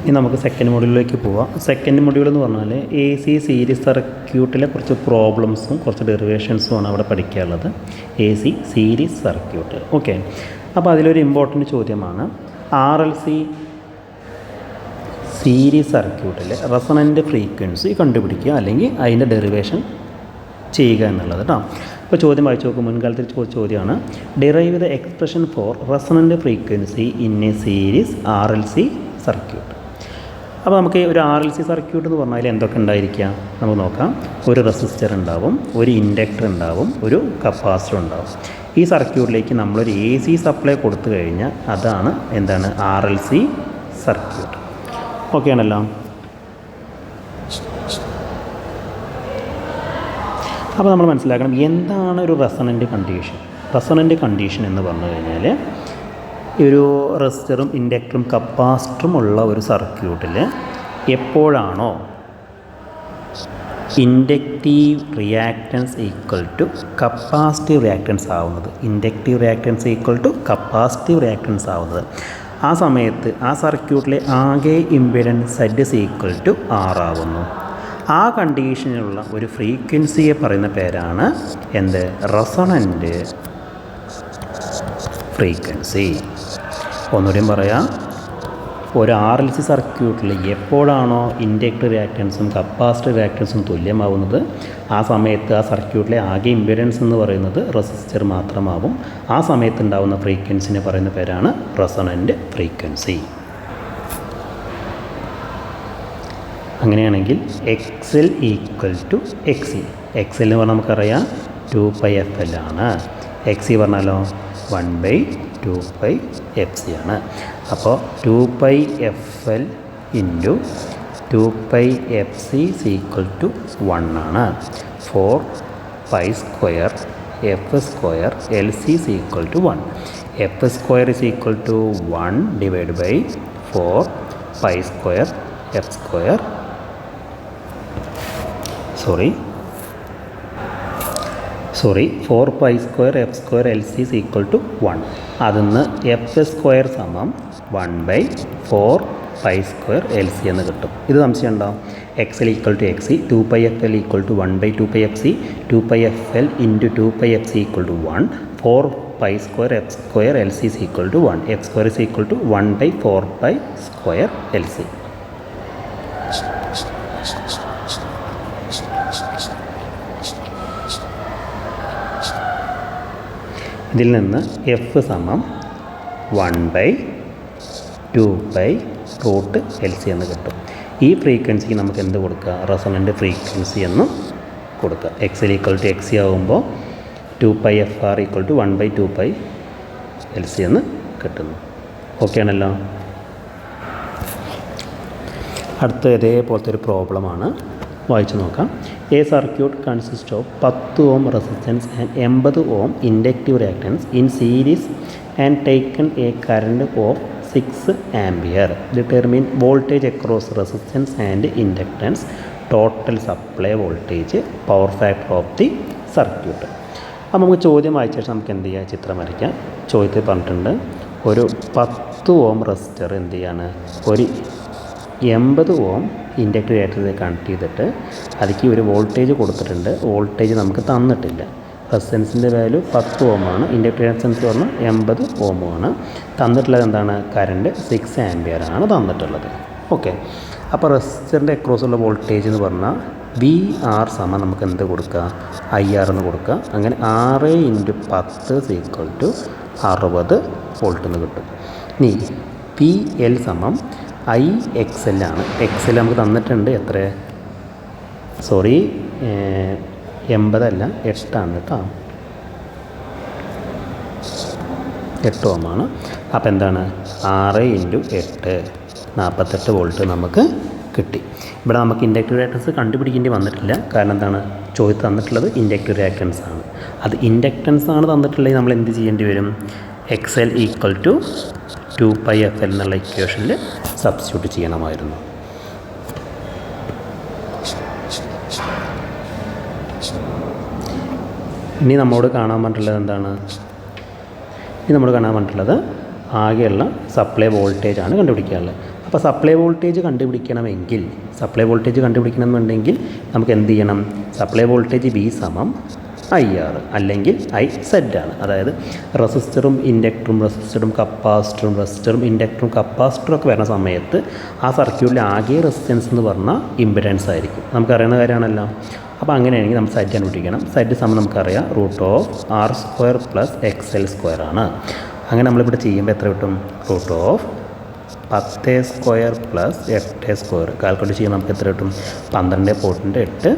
ഇനി നമുക്ക് second മൊഡ്യൂളിലേക്ക് പോവാം. Second module എന്ന് പറഞ്ഞാൽ AC series സർക്യൂട്ടിലെ കുറച്ച് പ്രോബ്ലംസും കുറച്ച് ഡെറിവേഷൻസുമാണ് അവിടെ പഠിക്കാനുള്ളത്. AC series circuit. ഓക്കെ. അപ്പോൾ അതിലൊരു ഇമ്പോർട്ടൻ്റ് ചോദ്യമാണ് RLC സീരീസ് സർക്യൂട്ടിലെ റെസൊണൻ്റ് ഫ്രീക്വൻസി കണ്ടുപിടിക്കുക അല്ലെങ്കിൽ അതിൻ്റെ ഡെറിവേഷൻ ചെയ്യുക എന്നുള്ളത് കേട്ടോ. ഇപ്പോൾ ചോദ്യം വായിച്ചു നോക്കും. മുൻകാലത്തിൽ ചോദ്യമാണ് derive the expression for resonant frequency in a series RLC circuit. അപ്പോൾ നമുക്ക് ഒരു RLC സർക്യൂട്ട് എന്ന് പറഞ്ഞാൽ എന്തൊക്കെ ഉണ്ടായിരിക്കാം നമുക്ക് നോക്കാം. ഒരു റെസിസ്റ്റർ ഉണ്ടാവും, ഒരു ഇൻഡക്ടർ ഉണ്ടാവും, ഒരു കപ്പാസിറ്റർ ഉണ്ടാവും. ഈ സർക്യൂട്ടിലേക്ക് നമ്മളൊരു AC സപ്ലൈ കൊടുത്തു കഴിഞ്ഞാൽ അതാണ് എന്താണ്? RLC circuit. ഓക്കെ ആണല്ലോ. അപ്പോൾ നമ്മൾ മനസ്സിലാക്കണം എന്താണ് ഒരു റെസൊണൻ്റ് കണ്ടീഷൻ. റെസൊണൻ്റ് കണ്ടീഷൻ എന്ന് പറഞ്ഞു കഴിഞ്ഞാൽ ഒരു റെസിസ്റ്ററും ഇൻഡക്ടറും കപ്പാസിറ്ററും ഉള്ള ഒരു സർക്യൂട്ടിൽ എപ്പോഴാണോ inductive reactance equal to capacitive reactance ആവുന്നത്, inductive reactance equal to capacitive reactance ആവുന്നത്, ആ സമയത്ത് ആ സർക്യൂട്ടിലെ ആകെ impedance Z equal to R ആവുന്നു. ആ കണ്ടീഷനിലുള്ള ഒരു ഫ്രീക്വൻസിയെ പറയുന്ന പേരാണ് എന്ത്? റെസൊണൻ്റ് ഫ്രീക്വൻസി. ഒന്നുകൂടിയും പറയാം. ഒരു RLC സർക്യൂട്ടിൽ എപ്പോഴാണോ ഇൻഡക്ടർ റിയാക്റ്റൻസും കപ്പാസിറ്റർ റിയാക്റ്റൻസും തുല്യമാവുന്നത് ആ സമയത്ത് ആ സർക്യൂട്ടിലെ ആകെ ഇമ്പിഡൻസ് എന്ന് പറയുന്നത് റെസിസ്റ്റർ മാത്രമാവും. ആ സമയത്ത് ഉണ്ടാകുന്ന ഫ്രീക്വൻസിനെ പറയുന്ന പേരാണ് റെസൊണൻ്റ് ഫ്രീക്വൻസി. അങ്ങനെയാണെങ്കിൽ XL equal to XC. XL എന്ന് പറഞ്ഞാൽ നമുക്കറിയാം 2πfL ആണ്. XC പറഞ്ഞാലോ 1/2 ടു പൈ എഫ് സി ആണ്. അപ്പോൾ two pi F L into two pi F C is equal to 1 ആണ്. 4 pi square F square L C is equal to 1. F square is equal to 1 divide by 4 pi square F square 4 pi square F square L C is equal to 1. അതിൽ നിന്ന് F square സമം 1/4 pi square L C എന്ന് കിട്ടും. ഇത് സംശയം ഉണ്ടാവും. X L equal to X C, 2 pi F L equal to 1/2 pi F C, 2 pi F L into 2 pi F C equal to 1, 4 pi square F square L C is equal to 1, F square is equal to 1/4 pi square L C. ഇതിൽ നിന്ന് F സമം 1/2 pi root L C എന്ന് കിട്ടും. ഈ ഫ്രീക്വൻസിക്ക് നമുക്ക് എന്ത് കൊടുക്കുക? റെസൊണൻ്റ് ഫ്രീക്വൻസി എന്നും കൊടുക്കുക. X L equal to X C ആകുമ്പോൾ 2 pi F R equal to 1/2 pi L C എന്ന് കിട്ടുന്നു. ഓക്കെ ആണല്ലോ. അടുത്ത ഇതേപോലത്തെ ഒരു പ്രോബ്ലമാണ്, വായിച്ചു നോക്കാം. A circuit consist of 10 ohm resistance and 80 ohm inductive reactance in series and taken a current of 6 ampere. Determine voltage across resistance and inductance, total supply voltage, power factor of the circuit. അപ്പോൾ നമുക്ക് ചോദ്യം വായിച്ച ശേഷം നമുക്ക് എന്ത് ചെയ്യാം? ചിത്രം വരയ്ക്കാം. ചോദ്യത്തിൽ പറഞ്ഞിട്ടുണ്ട് ഒരു 10 ഓം റെസിസ്റ്റർ എന്ത് ചെയ്യാണ്, ഒരു 80 ഓം ഇൻഡക്റ്റീവ് റിയാക്ടറിൽ കണക്ട് ചെയ്തിട്ട് അതിലേക്ക് ഒരു വോൾട്ടേജ് കൊടുത്തിട്ടുണ്ട്. വോൾട്ടേജ് നമുക്ക് തന്നിട്ടില്ല. റെസിസ്റ്റൻസിൻ്റെ വാല്യൂ 10 ഓമാണ്, ഇൻഡക്റ്റീവ് റിയാക്ടൻസ് പറഞ്ഞാൽ 80 ഓമാണ്. തന്നിട്ടുള്ളത് എന്താണ്? കറണ്ട് 6 ആംപിയർ ആണ് തന്നിട്ടുള്ളത്. ഓക്കെ. അപ്പോൾ റെസിസ്റ്ററിൻ്റെ അക്രോസുള്ള വോൾട്ടേജ് എന്ന് പറഞ്ഞാൽ വി ആർ സമം നമുക്ക് എന്ത് കൊടുക്കുക? IR എന്ന് കൊടുക്കുക. അങ്ങനെ 6 × 10 ഈക്വൽ ടു 60 വോൾട്ട് എന്ന് കിട്ടും. ഇനി പി എൽ സമം IXL ആണ്. XL നമുക്ക് തന്നിട്ടുണ്ട് എത്ര? 80 അല്ല 8 ആണ് കേട്ടോ. 8 ഓമാണ്. അപ്പോൾ എന്താണ്? 6 × 8 48 വോൾട്ട് നമുക്ക് കിട്ടി. ഇവിടെ നമുക്ക് ഇൻഡക്റ്റീവ് റിയാക്ടൻസ് കണ്ടുപിടിക്കേണ്ടി വന്നിട്ടില്ല. കാരണം എന്താണ്? ചോദ്യം തന്നിട്ടുള്ളത് ഇൻഡക്റ്റീവ് റിയാക്ടൻസ് ആണ്. അത് ഇൻഡക്റ്റൻസ് ആണ് തന്നിട്ടുള്ളത്. നമ്മൾ എന്ത് ചെയ്യേണ്ടി വരും? XL equal to 2 pi F L എന്നുള്ള ഇക്വേഷനിൽ സബ്സ്റ്റിറ്റ്യൂട്ട് ചെയ്യണമായിരുന്നു. ഇനി നമ്മോട് കാണാൻ പറഞ്ഞിട്ടുള്ളത് എന്താണ്? ആകെയുള്ള സപ്ലൈ വോൾട്ടേജ് ആണ് കണ്ടുപിടിക്കാനുള്ളത്. അപ്പോൾ സപ്ലൈ വോൾട്ടേജ് കണ്ടുപിടിക്കണമെന്നുണ്ടെങ്കിൽ നമുക്ക് എന്ത് ചെയ്യണം? സപ്ലൈ വോൾട്ടേജ് V സമം IR അല്ലെങ്കിൽ IZ ആണ്. അതായത് റെസിസ്റ്ററും ഇൻഡക്ടറും ഒക്കെ വരുന്ന സമയത്ത് ആ സർക്യൂട്ടിലെ ആകെ റെസിസ്റ്റൻസ് എന്ന് പറഞ്ഞാൽ ഇമ്പിഡൻസ് ആയിരിക്കും. നമുക്കറിയുന്ന കാര്യമാണല്ലോ. അപ്പോൾ അങ്ങനെയാണെങ്കിൽ നമുക്ക് Z കണ്ടുപിടിക്കണം. Z സമം നമുക്കറിയാം √R² + XL² ആണ്. അങ്ങനെ നമ്മളിവിടെ ചെയ്യുമ്പോൾ എത്ര കിട്ടും? √10² + 8² കാൽക്കുലേറ്റ് ചെയ്യുമ്പോൾ നമുക്ക് എത്ര കിട്ടും? 12.8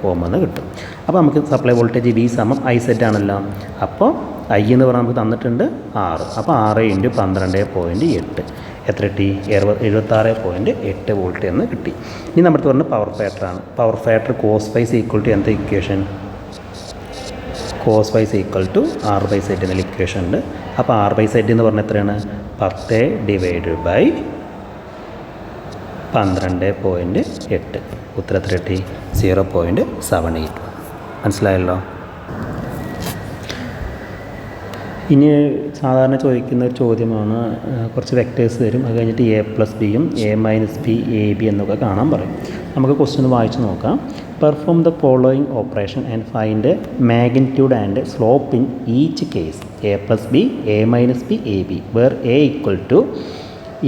ഓം എന്ന് കിട്ടും. അപ്പോൾ നമുക്ക് സപ്ലൈ വോൾട്ടേജ് V സമം IZ ആണല്ലോ. അപ്പോൾ I എന്ന് പറഞ്ഞാൽ നമുക്ക് തന്നിട്ടുണ്ട് 6. അപ്പോൾ 6 × 12.8 എത്ര കിട്ടി? 76.8 വോൾട്ട് എന്ന് കിട്ടി. ഇനി നമ്മുടെ പറഞ്ഞ പവർ ഫാക്ടറാണ്. Power factor cos φ equal to എന്താ equation? cos φ equal to R/Z എന്നുള്ള ഇക്വേഷൻ ഉണ്ട്. അപ്പോൾ R/Z എന്ന് പറഞ്ഞാൽ എത്രയാണ്? 10 ഡിവൈഡ് ബൈ 12.8. ഉത്തരം എത്ര കിട്ടി? 0.78. മനസ്സിലായല്ലോ. ഇനി സാധാരണ ചോദിക്കുന്ന ഒരു ചോദ്യമാണ്, കുറച്ച് വെക്ടേഴ്സ് തരും. അത് കഴിഞ്ഞിട്ട് A + B യും A - B AB എന്നൊക്കെ കാണാൻ പറയും. നമുക്ക് ക്വസ്റ്റ്യൻ വായിച്ച് നോക്കാം. Perform the following operation and find magnitude and slope in each case A + B, A - B, AB where A equal to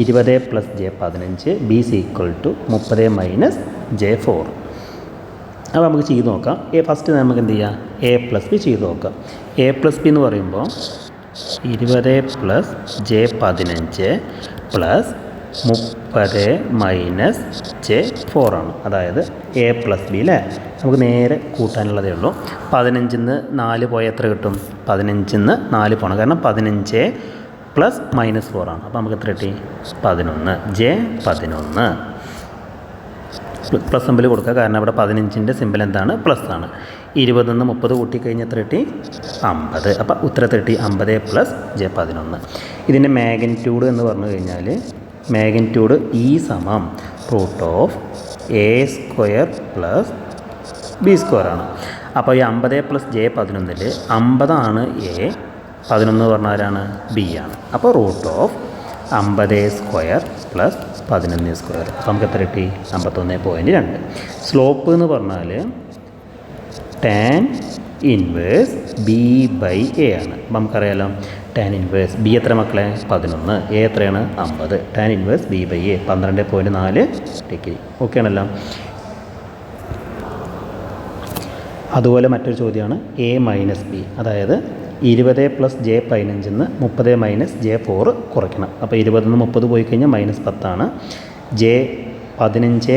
20 + J15, B equal to 30 - J4. അപ്പോൾ നമുക്ക് ചെയ്ത് നോക്കാം. ഫസ്റ്റ് നമുക്ക് എന്ത് ചെയ്യാം? A + B ചെയ്ത് നോക്കാം. A + B എന്ന് പറയുമ്പോൾ 20 + J15 + 30 - J4 ആണ്. അതായത് A + B അല്ലേ? നമുക്ക് നേരെ കൂട്ടാനുള്ളതേ ഉള്ളൂ. 15 നിന്ന് 4 പോയാൽ എത്ര കിട്ടും? 15 നിന്ന് 4 പോകണം. കാരണം 15 പ്ലസ് -4 ആണ്. അപ്പോൾ നമുക്ക് എത്ര കിട്ടി? 11. ജെ 11. പ്ലസ് സിമ്പിൾ കൊടുക്കുക, കാരണം അവിടെ 15ൻ്റെ സിമ്പിൾ എന്താണ്? പ്ലസ് ആണ്. 20 നിന്ന് 30 കൂട്ടിക്കഴിഞ്ഞാൽ എത്ര കിട്ടി? 50. അപ്പോൾ ഉത്തരത്തിൽ കിട്ടി 50 പ്ലസ് ജെ 11. ഇതിൻ്റെ മാഗ്നിറ്റ്യൂഡ് എന്ന് പറഞ്ഞു കഴിഞ്ഞാൽ മാഗ്നിറ്റ്യൂഡ് E സമം √A² പ്ലസ് B² ആണ്. അപ്പോൾ ഈ 50 പ്ലസ് ജെ 11 50 ആണ് എ, 11 പറഞ്ഞാൽ ആരാണ്? ബി ആണ്. അപ്പോൾ √50² പ്ലസ് 11². അപ്പോൾ നമുക്ക് എത്ര കിട്ടി? 51.2. സ്ലോപ്പ് എന്ന് പറഞ്ഞാൽ tan ഇൻവേഴ്സ് B/A ആണ്. അപ്പം നമുക്കറിയാലോ tan ഇൻവേഴ്സ് B എത്ര മക്കളെ? 11. എ എത്രയാണ്? 50. tan inverse B/A 12.4 degree. Okay ആണല്ലോ. അതുപോലെ മറ്റൊരു ചോദ്യമാണ് A-B, അതായത് 20 പ്ലസ് ജെ 15 നിന്ന് 30 മൈനസ് ജെ 4 കുറയ്ക്കണം. അപ്പോൾ 20 നിന്ന് 30 പോയി കഴിഞ്ഞാൽ -10 ആണ്. ജെ 15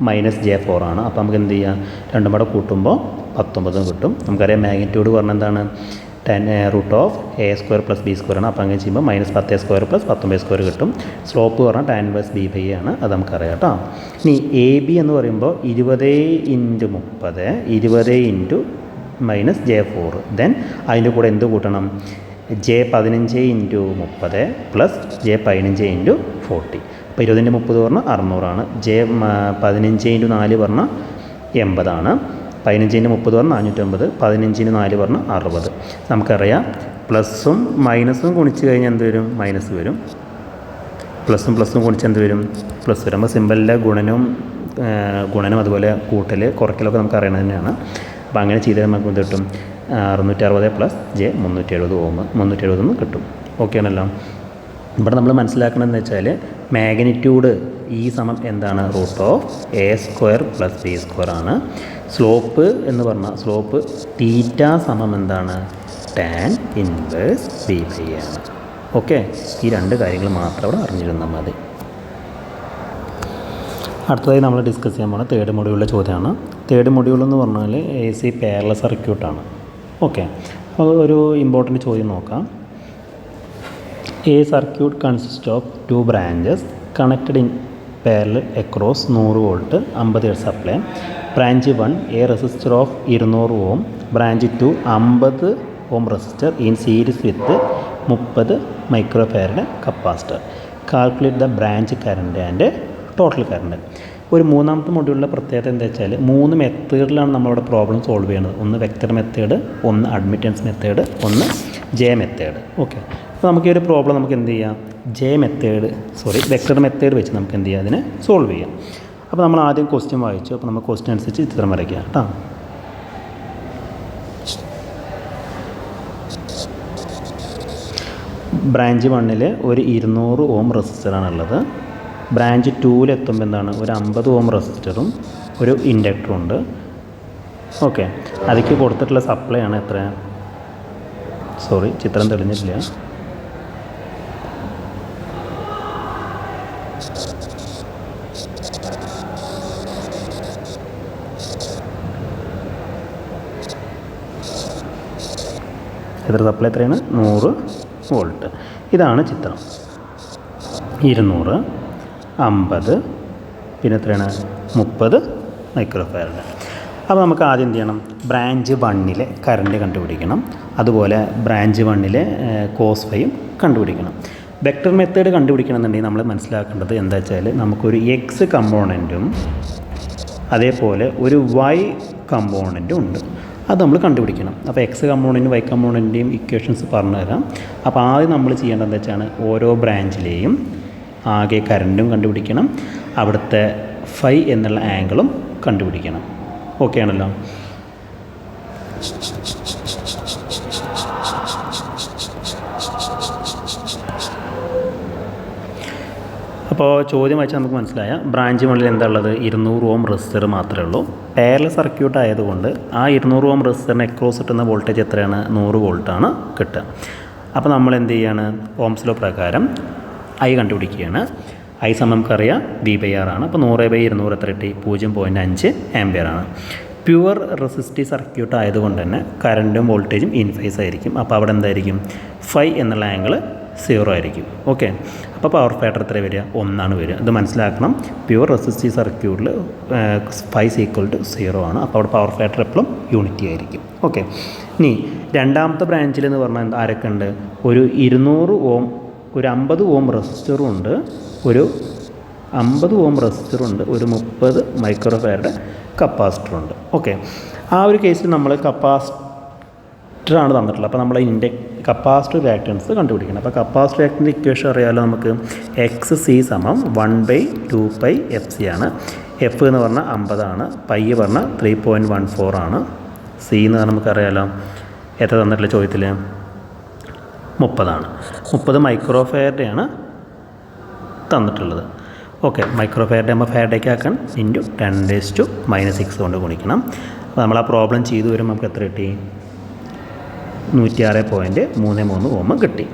മൈനസ് ജെ 4 ആണ്. അപ്പോൾ നമുക്ക് എന്ത് ചെയ്യാം? രണ്ടും കൂടെ കൂട്ടുമ്പോൾ 19 കിട്ടും. നമുക്കറിയാം മാഗ്നിറ്റ്യൂഡ് പറഞ്ഞാൽ എന്താണ്? √A² പ്ലസ് B² ആണ്. അപ്പോൾ അങ്ങനെ ചെയ്യുമ്പോൾ -10² പ്ലസ് 19² കിട്ടും. സ്ലോപ്പ് പറഞ്ഞാൽ tan ഇൻവേഴ്സ് B/A ആണ്. അത് നമുക്കറിയാം കേട്ടോ. ഇനി AB എന്ന് പറയുമ്പോൾ 20 × 30 20 × -J4. ദെൻ അതിൻ്റെ കൂടെ എന്ത് കൂട്ടണം? J 15 × 30 plus J 15 × 40. അപ്പോൾ 20 × 30 പറഞ്ഞാൽ 600 ആണ്. ജെ 15 × 4 പറഞ്ഞാൽ 80 ആണ്. 15 × 30 പറഞ്ഞാൽ 450. 15 × 4 പറഞ്ഞാൽ 60. നമുക്കറിയാം പ്ലസും മൈനസും ഗുണിച്ച് കഴിഞ്ഞാൽ എന്ത് വരും? മൈനസ് വരും. പ്ലസും ഗുണിച്ച് എന്ത് വരും? പ്ലസ് വരും. അപ്പോൾ സിമ്പിളിലെ ഗുണനം അതുപോലെ കൂട്ടൽ കുറയ്ക്കലൊക്കെ നമുക്ക് അറിയണത് തന്നെയാണ്. അപ്പോൾ അങ്ങനെ ചെയ്താൽ നമുക്ക് എന്ത് കിട്ടും? 660 പ്ലസ് ജെ 370 ഓം 370 കിട്ടും. ഓക്കെ ആണല്ലോ. ഇവിടെ നമ്മൾ മനസ്സിലാക്കണമെന്ന് വെച്ചാൽ മാഗ്നിറ്റ്യൂഡ് E സമം എന്താണ്? √A² പ്ലസ് B² ആണ്. സ്ലോപ്പ് എന്ന് പറഞ്ഞാൽ സ്ലോപ്പ് തീറ്റ സമം എന്താണ്? tan ഇൻവേഴ്സ് B/A ആണ്. ഓക്കെ, ഈ രണ്ട് കാര്യങ്ങൾ മാത്രം അവിടെ അറിഞ്ഞിരുന്നാൽ മതി. അടുത്തതായി നമ്മൾ ഡിസ്കസ് ചെയ്യാൻ പോകുന്നത് തേർഡ് മൊഡ്യൂളിലെ ചോദ്യമാണ്. തേർഡ് മൊഡ്യൂൾ എന്ന് പറഞ്ഞാൽ AC പാരലൽ സർക്യൂട്ടാണ്. ഓക്കെ, അപ്പോൾ ഒരു ഇമ്പോർട്ടൻറ്റ് ചോദ്യം നോക്കാം. A circuit consists of 2 branches connected in parallel across 100 volt 50 Hz supply. Branch 1 a resistor of 200 ohm, branch 2 50 ohm resistor in series with 30 microfarad capacitor. Calculate the branch current and total current. ഒരു മൂന്നാമത്തെ മൊഡ്യൂളിലെ പ്രത്യേകത എന്താ വെച്ചാൽ 3 മെത്തേഡിലാണ് നമ്മളിവിടെ problem solve ചെയ്യുന്നത്. ഒന്ന് vector method, ഒന്ന് admittance method, ഒന്ന് ജെ മെത്തേഡ്. ഓക്കെ, അപ്പോൾ നമുക്ക് ഈ ഒരു പ്രോബ്ലം നമുക്ക് എന്ത് ചെയ്യാം? വെക്റ്റർ മെത്തേഡ് വെച്ച് നമുക്ക് എന്ത് ചെയ്യാം? അതിനെ സോൾവ് ചെയ്യാം. അപ്പോൾ നമ്മൾ ആദ്യം ക്വസ്റ്റ്യൻ വായിച്ചു. അപ്പോൾ നമുക്ക് ക്വസ്റ്റ്യൻ അനുസരിച്ച് ചിത്രം വരയ്ക്കാം കേട്ടോ. ബ്രാഞ്ച് 1 ഒരു 200 ഓം റെസിസ്റ്ററാണുള്ളത്. ബ്രാഞ്ച് 2 എത്തുമ്പോൾ എന്താണ്? ഒരു 50 ഓം റെസിസ്റ്ററും ഒരു ഇൻഡക്ടറും ഉണ്ട്. ഓക്കെ, അതിലേക്ക് കൊടുത്തിട്ടുള്ള സപ്ലൈ ആണ് എത്ര? ചിത്രം തെളിഞ്ഞിട്ടില്ല. സപ്ലൈ എത്രയാണ്? 100 വോൾട്ട്. ഇതാണ് ചിത്രം. 200, 50, പിന്നെ എത്രയാണ്? 30 മൈക്രോഫാരഡ്. അപ്പോൾ നമുക്ക് ആദ്യം എന്ത് ചെയ്യണം? ബ്രാഞ്ച് 1 കറണ്ട് കണ്ടുപിടിക്കണം. അതുപോലെ ബ്രാഞ്ച് 1 കോസ് ഫൈയും കണ്ടുപിടിക്കണം. വെക്റ്റർ മെത്തേഡ് കണ്ടുപിടിക്കണമെന്നുണ്ടെങ്കിൽ നമ്മൾ മനസ്സിലാക്കേണ്ടത് എന്താ വെച്ചാൽ നമുക്കൊരു എക്സ് കമ്പോണൻറ്റും അതേപോലെ ഒരു വൈ കമ്പോണൻറ്റും ഉണ്ട്. അത് നമ്മൾ കണ്ടുപിടിക്കണം. അപ്പോൾ എക്സ് കമ്പോണൻറ്റും വൈ കമ്പോണൻറ്റിൻ്റെയും ഇക്വേഷൻസ് പറഞ്ഞു തരാം. അപ്പോൾ ആദ്യം നമ്മൾ ചെയ്യേണ്ടത് എന്താ വെച്ചാൽ ഓരോ ബ്രാഞ്ചിലെയും ആകെ കറൻറ്റും കണ്ടുപിടിക്കണം, അവിടുത്തെ ഫൈ എന്നുള്ള ആംഗിളും കണ്ടുപിടിക്കണം. ഓക്കെ ആണല്ലോ. അപ്പോൾ ചോദ്യം വായിച്ചാൽ നമുക്ക് മനസ്സിലായ ബ്രാഞ്ച് 1 എന്താ ഉള്ളത്? 200 ഓം റെസിസ്റ്റർ മാത്രമേ ഉള്ളൂ. പാരലൽ സർക്യൂട്ട് ആയതുകൊണ്ട് ആ 200 ഓം റെസിസ്റ്ററിന് അക്രോസ് കിട്ടുന്ന വോൾട്ടേജ് എത്രയാണ്? 100 വോൾട്ടാണ് കിട്ടുക. അപ്പോൾ നമ്മൾ എന്ത് ചെയ്യാണ്? ഓംസ് ലോ പ്രകാരം ഐ കണ്ടുപിടിക്കുകയാണ്. ഐ സമം നമുക്കറിയാം V/R ആണ്. അപ്പോൾ 100/200 എത്ര കിട്ടി? 0.5 ആംപിയർ ആണ്. പ്യുവർ റെസിസ്റ്റീവ് സർക്യൂട്ട് ആയതുകൊണ്ട് തന്നെ കറൻറ്റും വോൾട്ടേജും ഇൻ ഫേസ് ആയിരിക്കും. അപ്പോൾ അവിടെ എന്തായിരിക്കും ഫൈ എന്നുള്ള ആംഗിൾ 0 ആയിരിക്കും. ഓക്കെ, അപ്പോൾ പവർ ഫാക്ടർ എത്ര വരിക 1 വരിക. ഇത് മനസ്സിലാക്കണം. പ്യുവർ റെസിസ്റ്റീവ് സർക്യൂട്ടിൽ ഫൈ ഈക്വൽ ടു 0 ആണ്. അപ്പോൾ അവിടെ പവർ ഫാക്ടർ എപ്പോഴും യൂണിറ്റി ആയിരിക്കും. ഓക്കെ, ഇനി രണ്ടാമത്തെ ബ്രാഞ്ചിൽ എന്ന് പറഞ്ഞാൽ ആരൊക്കെ ഉണ്ട്? ഒരു 200 ഓം, ഒരു 50 ഓം റെസിസ്റ്ററും ഉണ്ട്, ഒരു 50 ഓം റെസിസ്റ്ററുണ്ട്, ഒരു 30 മൈക്രോ ഫാരഡ് കപ്പാസിറ്ററുണ്ട്. ഓക്കെ, ആ ഒരു കേസിൽ നമ്മൾ കപ്പാസിറ്ററാണ് തന്നിട്ടുള്ളത്. അപ്പോൾ നമ്മൾ കപ്പാസിറ്റർ റിയാക്റ്റൻസ് കണ്ടുപിടിക്കണം. അപ്പോൾ കപ്പാസിറ്റർ റിയാക്റ്റൻ്റെ ഇക്വേഷൻ അറിയാമല്ലോ നമുക്ക്. എക്സ് സി സമം 1/2π എഫ് സി ആണ്. എഫ് എന്ന് പറഞ്ഞാൽ 50 ആണ്, പൈ പറഞ്ഞാൽ 3.14 ആണ്, സി എന്ന് പറഞ്ഞാൽ നമുക്കറിയാമല്ലോ എത്ര തന്നിട്ടുള്ള ചോദ്യത്തിൽ 30 ആണ്. 30 മൈക്രോ ഫാരഡയാണ് തന്നിട്ടുള്ളത്. ഓക്കെ, മൈക്രോ ഫാരഡേ ആകുമ്പോൾ ഫാരഡേക്ക് ആക്കാൻ ഇൻറ്റു 10⁻⁻6 കൊണ്ട് ഗുണിക്കണം. അപ്പോൾ നമ്മൾ ആ പ്രോബ്ലം ചെയ്തു വരുമ്പോൾ നമുക്ക് എത്ര കിട്ടി? 106.33 ഓം കിട്ടി.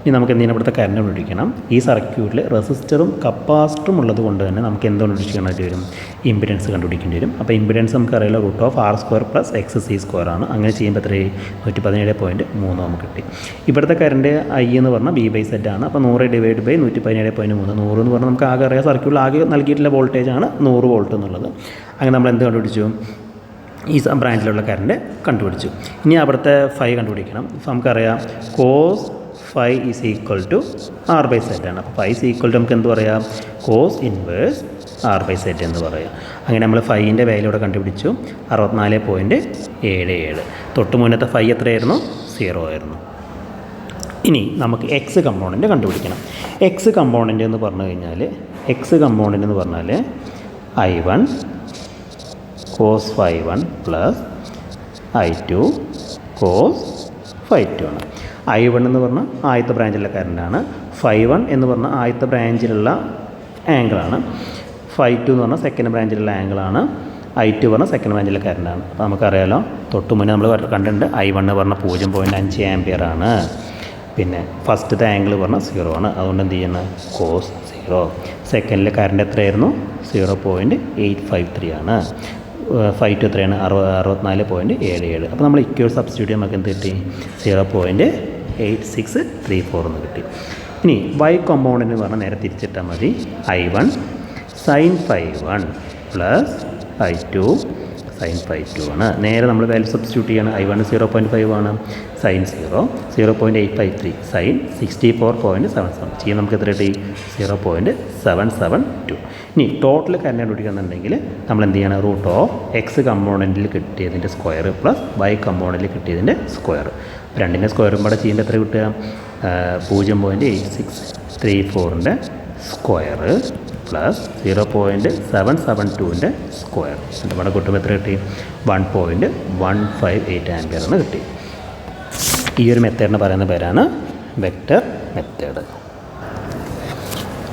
ഇനി നമുക്ക് എന്തെങ്കിലും ഇവിടുത്തെ കറണ്ട് കണ്ടുപിടിക്കണം. ഈ സർക്യൂട്ടിൽ റെസിസ്റ്ററും കപ്പാസിറ്ററും ഉള്ളത് കൊണ്ട് തന്നെ നമുക്ക് എന്ത് കണ്ടുപിടിക്കേണ്ടി വരും? ഇമ്പിഡൻസ് കണ്ടുപിടിക്കേണ്ടി വരും. അപ്പോൾ ഇമ്പിഡൻസ് നമുക്കറിയാലോ √R² + XC² ആണ്. അങ്ങനെ ചെയ്യുമ്പോൾ എത്ര 117.3 ഓം കിട്ടി. ഇവിടുത്തെ കറണ്ട് I എന്ന് പറഞ്ഞാൽ V/Z ആണ്. അപ്പോൾ 100/117.3, 100 എന്ന് പറഞ്ഞാൽ നമുക്ക് ആകെ അറിയാം സർക്യൂട്ടിൽ ആകെ നൽകിയിട്ടുള്ള വോൾട്ടേജാണ് 100 വോൾട്ട് എന്നുള്ളത്. അങ്ങനെ നമ്മൾ എന്ത് കണ്ടുപിടിച്ചു? ഈ ബ്രാഞ്ചിലുള്ള കറണ്ട് കണ്ടുപിടിച്ചു. ഇനി അവിടുത്തെ ഫൈ കണ്ടുപിടിക്കണം. നമുക്കറിയാം cos phi is equal to R/Z ആണ്. അപ്പോൾ ഫൈ ഈസ് ഈക്വൽ ടു നമുക്ക് എന്ത് പറയാം? കോസ് ഇൻവേഴ്സ് R/Z എന്ന് പറയാം. അങ്ങനെ നമ്മൾ ഫൈൻ്റെ വാല്യൂ കണ്ടുപിടിച്ചു 64.77. തൊട്ട് മുന്നത്തെ ഫൈ എത്രയായിരുന്നു? 0 ആയിരുന്നു. ഇനി നമുക്ക് എക്സ് കമ്പോണൻറ്റ് കണ്ടുപിടിക്കണം. എക്സ് കമ്പോണൻറ്റ് എന്ന് പറഞ്ഞു കഴിഞ്ഞാൽ I1 cos φ1 plus I2 cos φ2 ആണ്. I1 എന്ന് പറഞ്ഞാൽ ആദ്യത്തെ ബ്രാഞ്ചിലുള്ള കറണ്ടാണ്. φ1 എന്ന് പറഞ്ഞാൽ ആദ്യത്തെ ബ്രാഞ്ചിലുള്ള ആംഗിളാണ്. φ2 എന്ന് പറഞ്ഞാൽ സെക്കൻഡ് ബ്രാഞ്ചിലുള്ള ആംഗിളാണ്. I2 പറഞ്ഞാൽ സെക്കൻഡ് ബ്രാഞ്ചിലെ കറണ്ടാണ്. അപ്പോൾ നമുക്കറിയാലോ തൊട്ട് മുന്നേ നമ്മൾ കണ്ടിട്ടുണ്ട് I1 പറഞ്ഞാൽ 0.5 ആംപിയർ ആണ്. പിന്നെ ഫസ്റ്റത്തെ ആംഗിൾ പറഞ്ഞാൽ 0 ആണ്. അതുകൊണ്ട് എന്ത് ചെയ്യണം? cos 0. സെക്കൻഡിലെ കറണ്ട് എത്രയായിരുന്നു? 0.853 ആണ്. φ2 എത്രയാണ്? 64.77. അപ്പോൾ നമ്മൾ ഇക്വേഷൻ സബ്സ്റ്റിറ്റ്യൂട്ട് നമുക്ക് എന്ത് കിട്ടി? 0.8634 എന്ന് കിട്ടി. ഇനി y കോമ്പൗണ്ടിന് പറഞ്ഞാൽ നേരെ തിരിച്ചിട്ടാൽ മതി. I1 sin φ1 plus I2 sin φ2 ആണ്. നേരെ നമ്മൾ വാല്യൂ സബ്സ്റ്റിറ്റ്യൂട്ട് ചെയ്യണം. I1 0.5 ആണ്, sin 0.853, sin 64.77 ചെയ്യാൻ നമുക്ക് എത്ര കിട്ടി? 0.772. ഇനി ടോട്ടൽ കറണ്ട് കണ്ടുപിടിക്കുന്നുണ്ടെങ്കിൽ നമ്മൾ എന്ത് ചെയ്യണം? √X കമ്പോണൻറ്റിൽ കിട്ടിയതിൻ്റെ സ്ക്വയർ പ്ലസ് y കമ്പോണൻറ്റിൽ കിട്ടിയതിൻ്റെ സ്ക്വയർ. രണ്ടിൻ്റെ സ്ക്വയറും കൂടെ ചെയ്യുമ്പോൾ എത്ര കിട്ടുക? 0.8634ൻ്റെ സ്ക്വയർ പ്ലസ് 0.772ൻ്റെ സ്ക്വയർ. എൻ്റെ ഇവിടെ കിട്ടുമ്പോൾ എത്ര കിട്ടി? 1.158 ആംപിയർ എന്ന് കിട്ടി. ഈ ഒരു മെത്തേഡിന് പറയുന്ന പേരാണ് വെക്റ്റർ മെത്തേഡ്.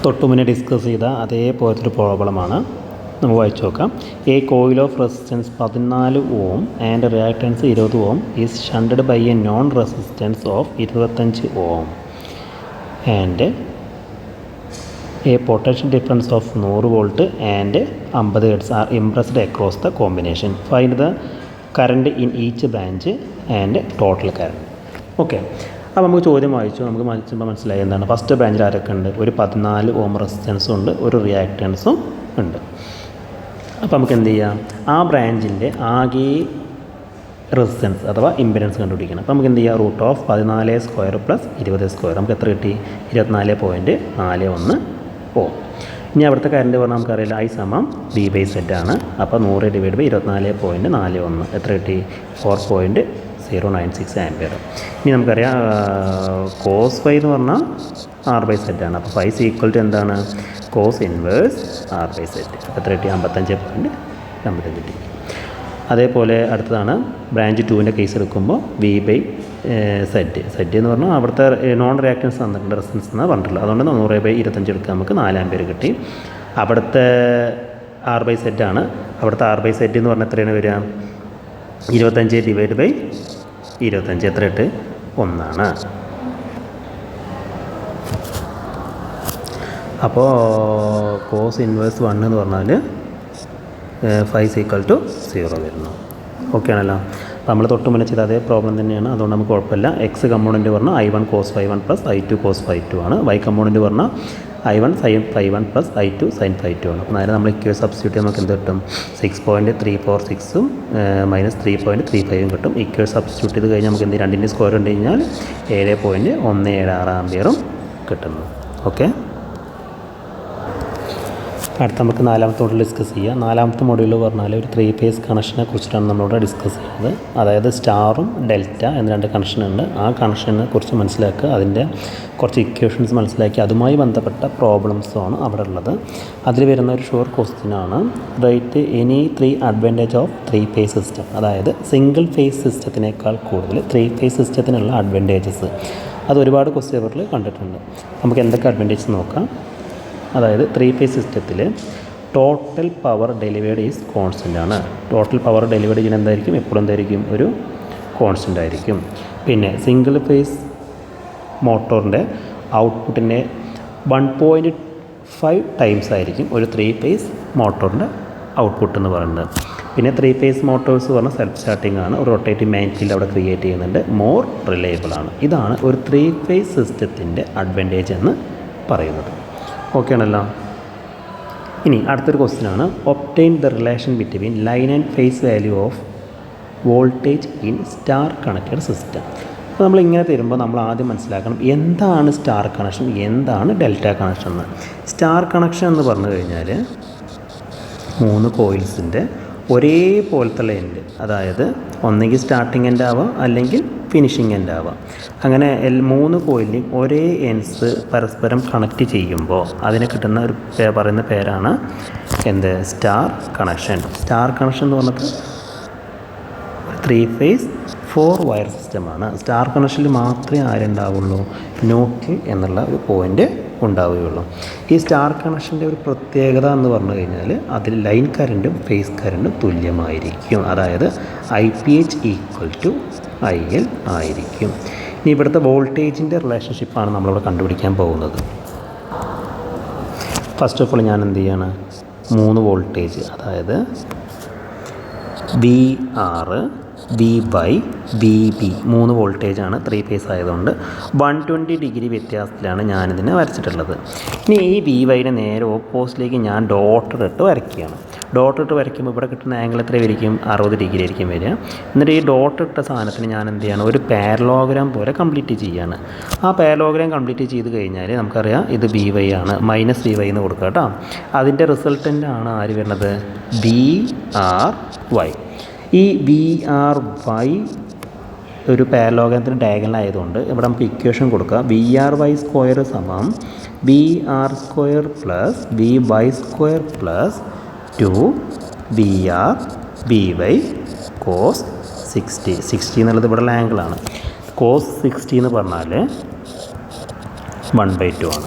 തൊട്ടു മുന്നേ ഡിസ്കസ് ചെയ്ത അതേപോലത്തെ പ്രോബ്ലമാണ്. നമുക്ക് വായിച്ചു നോക്കാം. A coil of resistance 14 ohm and reactance 20 ohm is shunted by a non resistance of 25 ohm and a potential difference of 100 volt and 50 hertz are impressed across the combination. Find the current in each branch and total current. Okay, അപ്പോൾ നമുക്ക് ചോദ്യം വായിച്ചു. നമുക്ക് മനസ്സിലായി എന്താണ്. First ബ്രാഞ്ചിൽ ആരൊക്കെ ഉണ്ട്? ഒരു 14 ഓം റെസിസ്റ്റൻസും ഉണ്ട്, ഒരു റിയാക്റ്റൻസും ഉണ്ട്. അപ്പോൾ നമുക്ക് എന്ത് ചെയ്യാം? ആ ബ്രാഞ്ചിൻ്റെ ആകെ റെസിസ്റ്റൻസ് അഥവാ ഇമ്പിഡൻസ് കണ്ടുപിടിക്കണം. അപ്പോൾ നമുക്ക് എന്ത് ചെയ്യാം? √14² പ്ലസ് 20². നമുക്ക് എത്ര കിട്ടി? 24.41 ഓം. ഇനി അവിടുത്തെ കറണ്ട് പറഞ്ഞാൽ നമുക്കറിയില്ല. I സമം V/Z ആണ്. അപ്പോൾ 100/24.41 എത്ര കിട്ടി? 4.096 ആംപിയർ. ഇനി നമുക്കറിയാം cos φ എന്ന് പറഞ്ഞാൽ R/Z ആണ്. അപ്പോൾ φ ഈക്വൽ ടു എന്താണ്? Cos inverse R/Z. എത്ര കിട്ടി? 55.55 കിട്ടി. അതേപോലെ അടുത്തതാണ് ബ്രാഞ്ച് 2ൻ്റെ കേസ് എടുക്കുമ്പോൾ V/Z എന്ന് പറഞ്ഞാൽ അവിടുത്തെ നോൺ റിയാക്റ്റൻസ് തന്നിട്ടുണ്ട്, റെസിസ്റ്റൻസ് എന്നാണ് പറഞ്ഞിട്ടുള്ളത്. അതുകൊണ്ട് 100/25 എടുക്കുക, നമുക്ക് 4 ആംപിയർ കിട്ടി. അവിടുത്തെ R/Z ആണ്. അവിടുത്തെ R/Z എന്ന് പറഞ്ഞാൽ എത്രയാണ് വരിക? 25/25 എത്ര ഇട്ട്? 1 ആണ്. അപ്പോൾ കോസ് ഇൻവേഴ്സ് 1 എന്ന് പറഞ്ഞാൽ ഫൈവ് ഈക്വൽ ടു 0 വരുന്നു. ഓക്കെ ആണല്ലോ. അപ്പോൾ നമ്മൾ തൊട്ട് മുന്നേ ചെയ്ത അതേ പ്രോബ്ലം തന്നെയാണ്, അതുകൊണ്ട് നമുക്ക് കുഴപ്പമില്ല. എക്സ് കമ്പോണൻറ്റ് പറഞ്ഞാൽ I1 cos ∅1 plus I2 cos ∅2 ആണ്. വൈ കമ്പോണൻറ്റ് പറഞ്ഞാൽ I1 sin ∅1 plus I2 sin ∅2 ആണ്. അപ്പോൾ നേരെ നമ്മൾ ഇക്വേഷൻ സബ്സ്റ്റിറ്റ്യൂട്ട് നമുക്ക് എന്ത് കിട്ടും? 6.346 മൈനസ് 3.35 കിട്ടും. ഇക്വേഷൻ സബ്സ്റ്റിറ്റ്യൂട്ട് ചെയ്ത് കഴിഞ്ഞാൽ നമുക്ക് എന്ത് രണ്ടിൻ്റെ സ്ക്വയർ ഉണ്ട് കഴിഞ്ഞാൽ 7.176 ആംപിയറും കിട്ടുന്നു. ഓക്കെ, അടുത്ത നമുക്ക് നാലാമത്തെ മോഡൽ ഡിസ്കസ് ചെയ്യാം. നാലാമത്തെ മോഡൽ പറഞ്ഞാൽ ഒരു 3 ഫേസ് കണക്ഷനെ കുറിച്ചിട്ടാണ് നമ്മളിവിടെ ഡിസ്കസ് ചെയ്യുന്നത്. അതായത് സ്റ്റാറും ഡെൽറ്റ എന്ന 2 കണക്ഷനുണ്ട്. ആ കണക്ഷനെ കുറിച്ച് മനസ്സിലാക്കുക, അതിൻ്റെ കുറച്ച് ഇക്വേഷൻസ് മനസ്സിലാക്കി അതുമായി ബന്ധപ്പെട്ട പ്രോബ്ലംസുമാണ് അവിടെ ഉള്ളത്. അതിൽ വരുന്ന ഒരു ഷുവർ ക്വസ്റ്റ്യനാണ് write any 3 advantage of 3 phase system. അതായത് സിംഗിൾ ഫേസ് സിസ്റ്റത്തിനേക്കാൾ കൂടുതൽ 3 ഫേസ് സിസ്റ്റത്തിനുള്ള അഡ്വാൻറ്റേജസ് അത് ഒരുപാട് ക്വസ്റ്റ്യൻ പേപ്പറിൽ കണ്ടിട്ടുണ്ട്. നമുക്ക് എന്തൊക്കെ അഡ്വാൻറ്റേജസ് നോക്കാം. അതായത് 3 ഫേസ് സിസ്റ്റത്തിൽ total power delivered is constant ആണ്. ടോട്ടൽ പവർ ഡെലിവേർഡ് ചെയ്യുന്നത് എന്തായിരിക്കും? എപ്പോഴും എന്തായിരിക്കും? ഒരു കോൺസ്റ്റൻ്റ് ആയിരിക്കും. പിന്നെ സിംഗിൾ ഫേസ് മോട്ടോറിൻ്റെ ഔട്ട്പുട്ടിൻ്റെ 1.5 ടൈംസ് ആയിരിക്കും ഒരു 3 ഫേസ് മോട്ടോറിൻ്റെ ഔട്ട്പുട്ട് എന്ന് പറയുന്നത്. പിന്നെ 3 ഫേസ് മോട്ടോഴ്സ് പറഞ്ഞാൽ സെൽഫ് സ്റ്റാർട്ടിംഗ് ആണ്. ഒരു റൊട്ടേറ്റീവ് മാഗ്നറ്റിക് ഫീൽഡ് അവിടെ ക്രിയേറ്റ് ചെയ്യുന്നുണ്ട്. മോർ റിലയബിൾ ആണ്. ഇതാണ് ഒരു 3 ഫേസ് സിസ്റ്റത്തിൻ്റെ അഡ്വാൻറ്റേജ് എന്ന് പറയുന്നത്. ഓക്കെ ആണല്ലോ. ഇനി അടുത്തൊരു ക്വസ്റ്റ്യനാണ് obtain the relation between line and phase value of voltage in star connected system. അപ്പോൾ നമ്മളിങ്ങനെ തരുമ്പോൾ നമ്മൾ ആദ്യം മനസ്സിലാക്കണം എന്താണ് സ്റ്റാർ കണക്ഷൻ, എന്താണ് ഡെൽറ്റ കണക്ഷൻ എന്ന്. സ്റ്റാർ കണക്ഷൻ എന്ന് പറഞ്ഞു കഴിഞ്ഞാൽ 3 കോയിൽസിൻ്റെ ഒരേപോലത്തെ എൻഡ്, അതായത് ഒന്നെങ്കിൽ സ്റ്റാർട്ടിങ് എൻഡ് ആവാം അല്ലെങ്കിൽ ഫിനിഷിംഗ് എൻഡ് ആവാം. അങ്ങനെ 3 കോയിലിനും ഒരേ എൻഡ്സ് പരസ്പരം കണക്റ്റ് ചെയ്യുമ്പോൾ അതിന് കിട്ടുന്ന ഒരു പറയുന്ന പേരാണ് എന്ത്? Star connection. സ്റ്റാർ കണക്ഷൻ എന്ന് പറഞ്ഞത് 3 ഫേസ് 4 വയർ സിസ്റ്റമാണ്. സ്റ്റാർ കണക്ഷനിൽ മാത്രമേ ആരുണ്ടാവുള്ളൂ? ന്യൂട്രൽ എന്നുള്ള ഒരു പോയിൻ്റ് ഉണ്ടാവുകയുള്ളൂ. ഈ സ്റ്റാർ കണക്ഷൻ്റെ ഒരു പ്രത്യേകത എന്ന് പറഞ്ഞു കഴിഞ്ഞാൽ അതിൽ ലൈൻ കറൻറ്റും ഫേസ് കറൻറ്റും തുല്യമായിരിക്കും. അതായത് IPH ഈക്വൽ ടു IL ആയിരിക്കും. ഇനി ഇവിടുത്തെ വോൾട്ടേജിൻ്റെ റിലേഷൻഷിപ്പാണ് നമ്മളിവിടെ കണ്ടുപിടിക്കാൻ പോകുന്നത്. ഫസ്റ്റ് ഓഫ് ഓൾ ഞാൻ എന്ത് ചെയ്യാണ്? 3 വോൾട്ടേജ്, അതായത് VR, VY, VB 3 വോൾട്ടേജാണ് 3 ഫേസ് ആയതുകൊണ്ട് 120 ഡിഗ്രി വ്യത്യാസത്തിലാണ് ഞാനിതിനെ വരച്ചിട്ടുള്ളത്. ഇനി ഈ VYയുടെ നേരെ ഓപ്പോസിറ്റിലേക്ക് ഞാൻ ഡോട്ട് ഇട്ട് വരയ്ക്കുകയാണ്. ഡോട്ട് ഇട്ട് വരയ്ക്കുമ്പോൾ ഇവിടെ കിട്ടുന്ന ആംഗിൾ എത്ര ആയിരിക്കും? 60 ഡിഗ്രി ആയിരിക്കും വരിക. എന്നിട്ട് ഈ ഡോട്ട് ഇട്ട സാധനത്തിന് ഞാൻ എന്ത് ചെയ്യണം? ഒരു പാരലോഗ്രാം പോലെ കംപ്ലീറ്റ് ചെയ്യുകയാണ്. ആ പാരലോഗ്രാം കംപ്ലീറ്റ് ചെയ്ത് കഴിഞ്ഞാൽ നമുക്കറിയാം ഇത് VY ആണ്. -VY എന്ന് കൊടുക്കുക കേട്ടോ. അതിൻ്റെ റിസൾട്ടൻ്റ് ആണ് ആര് വരുന്നത്? VRY. ഈ VRY ഒരു പാരലോഗ്രാമത്തിന് ഡയഗണൽ ആയതുകൊണ്ട് ഇവിടെ നമുക്ക് ഇക്വേഷൻ കൊടുക്കുക. VRY സ്ക്വയർ സമം VR square plus VY square plus 2VR VY cos 60. 60 എന്നുള്ളത് ഇവിടെ ആംഗിളാണ്. കോസ് 60 എന്ന് പറഞ്ഞാൽ 1/2 ആണ്.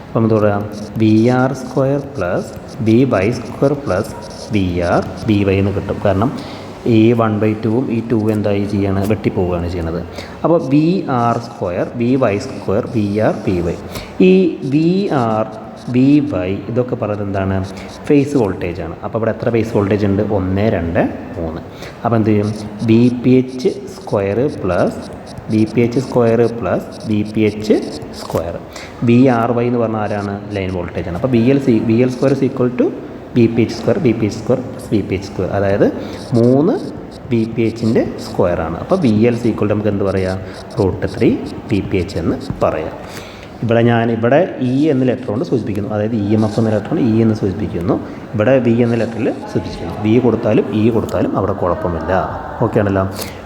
അപ്പം എന്താ പറയുക? VR square plus VY square plus VY എന്ന് കിട്ടും. കാരണം ഈ 1/2 ഈ 2 എന്തായി ചെയ്യാണ്? വെട്ടിപ്പോവുകയാണ് ചെയ്യുന്നത്. അപ്പോൾ VR square VY square VR VY. ഈ VR VY ഇതൊക്കെ പറയുന്നത് എന്താണ്? ഫേസ് വോൾട്ടേജ് ആണ്. അപ്പോൾ ഇവിടെ എത്ര ഫേസ് വോൾട്ടേജ് ഉണ്ട്? 1, 2, 3. അപ്പോൾ എന്ത് ചെയ്യും? VPH square plus VPH square plus VPH square. VRY എന്ന് പറഞ്ഞാൽ ആരാണ്? ലൈൻ വോൾട്ടേജ് ആണ്. അപ്പോൾ VL square is equal to VPH square square VPH square, അതായത് 3 VPHൻ്റെ സ്ക്വയറാണ്. അപ്പോൾ VL is equal to നമുക്ക് എന്ത് പറയാം? √3 VPH എന്ന് പറയാം. ഇവിടെ E എന്ന ലെറ്റർ കൊണ്ട് സൂചിപ്പിക്കുന്നു, അതായത് EMF എന്ന ലെറ്റർ കൊണ്ട് E എന്ന് സൂചിപ്പിക്കുന്നു. ഇവിടെ V എന്ന ലെറ്ററിൽ സൂചിപ്പിക്കുന്നു. V കൊടുത്താലും E കൊടുത്താലും അവിടെ കുഴപ്പമില്ല. ഓക്കെ ആണല്ലോ.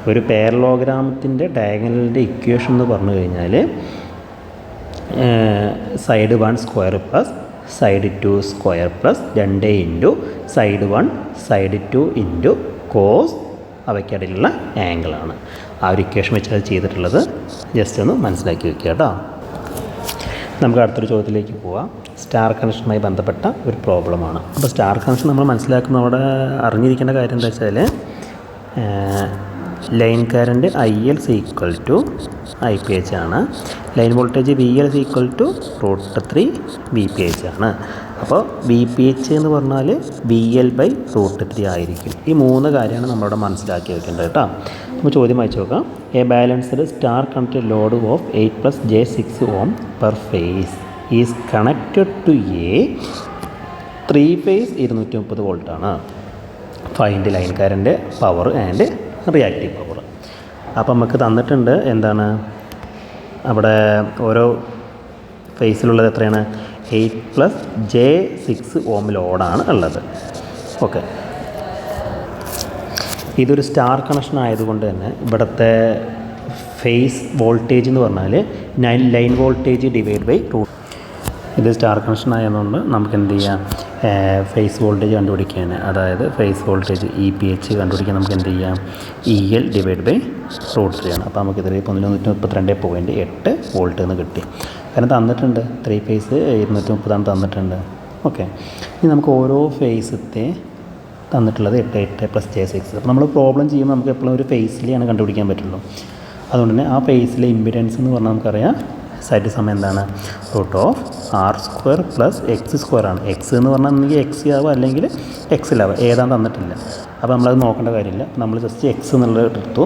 ഒരു പാരലോഗ്രാമത്തിൻ്റെ ഡയഗണലിൻ്റെ ഇക്വേഷൻ എന്ന് പറഞ്ഞു കഴിഞ്ഞാൽ side 1 square plus side 2 square plus 2 into side 1 side 2 into cos അവയ്ക്കിടയിലുള്ള ആംഗിളാണ്. ആ ഒരു ഇക്വേഷൻ വെച്ചാൽ ചെയ്തിട്ടുള്ളത്. ജസ്റ്റ് ഒന്ന് മനസ്സിലാക്കി വെക്കുക കേട്ടോ. നമുക്ക് അടുത്തൊരു ചോദ്യത്തിലേക്ക് പോവാം. സ്റ്റാർ കണക്ഷനുമായി ബന്ധപ്പെട്ട ഒരു പ്രോബ്ലമാണ്. അപ്പോൾ സ്റ്റാർ കണക്ഷൻ നമ്മൾ മനസ്സിലാക്കുന്ന അവിടെ അറിഞ്ഞിരിക്കേണ്ട കാര്യം എന്താ വെച്ചാൽ line current IL is equal to IPH ആണ്. Line voltage VL is equal to √3 VPH ആണ്. അപ്പോൾ വി പി എച്ച് എന്ന് പറഞ്ഞാൽ VL/√3 ആയിരിക്കും. ഈ 3 കാര്യമാണ് നമ്മളവിടെ മനസ്സിലാക്കി വെക്കേണ്ടത് കേട്ടോ. നമുക്ക് ചോദ്യം വായിച്ചു നോക്കാം. A balanced star connected load of 8+j6 ohm per phase is connected to a 3 phase 230 വോൾട്ടാണ്. Find line current, power and reactive power. അപ്പോൾ നമുക്ക് തന്നിട്ടുണ്ട് എന്താണ് അവിടെ ഓരോ ഫേസിലുള്ളത് എത്രയാണ്? 8+j6 ohm ലോഡാണ് ഉള്ളത്. ഓക്കെ, ഇതൊരു സ്റ്റാർ കണക്ഷൻ ആയതുകൊണ്ട് തന്നെ ഇവിടുത്തെ ഫേസ് വോൾട്ടേജ് എന്ന് പറഞ്ഞാൽ ലൈൻ വോൾട്ടേജ് /√. ഇത് സ്റ്റാർ കണക്ഷൻ ആയതുകൊണ്ട് നമുക്ക് എന്ത് ചെയ്യാം? ഫേസ് വോൾട്ടേജ് കണ്ടുപിടിക്കാൻ, അതായത് ഫേസ് വോൾട്ടേജ് EPH കണ്ടുപിടിക്കാൻ നമുക്ക് എന്ത് ചെയ്യാം? EL/√3 ആണ്. അപ്പോൾ നമുക്കിത് 132.8 വോൾട്ട് എന്ന് കിട്ടി. കാരണം തന്നിട്ടുണ്ട് 3 ഫേസ് 230 തന്നിട്ടുണ്ട്. ഓക്കെ, ഇനി നമുക്ക് ഓരോ ഫേസത്തെ തന്നിട്ടുള്ളത് 8+j6. അപ്പോൾ നമ്മൾ പ്രോബ്ലം ചെയ്യുമ്പോൾ നമുക്ക് എപ്പോഴും ഒരു ഫേസിലെയാണ് കണ്ടുപിടിക്കാൻ പറ്റുള്ളൂ. അതുകൊണ്ട് തന്നെ ആ ഫേസിലെ ഇമ്പിഡൻസ് എന്ന് പറഞ്ഞാൽ നമുക്കറിയാം സൈഡ് സമയം എന്താണ്? √R² + X² ആണ്. X എന്ന് പറഞ്ഞാൽ ഒന്നുകിൽ X ആവുക അല്ലെങ്കിൽ X-ലാവുക, ഏതാണ്ട് തന്നിട്ടില്ല. അപ്പോൾ നമ്മളത് നോക്കേണ്ട കാര്യമില്ല. നമ്മൾ ജസ്റ്റ് X എന്നുള്ളത് എടുത്തു.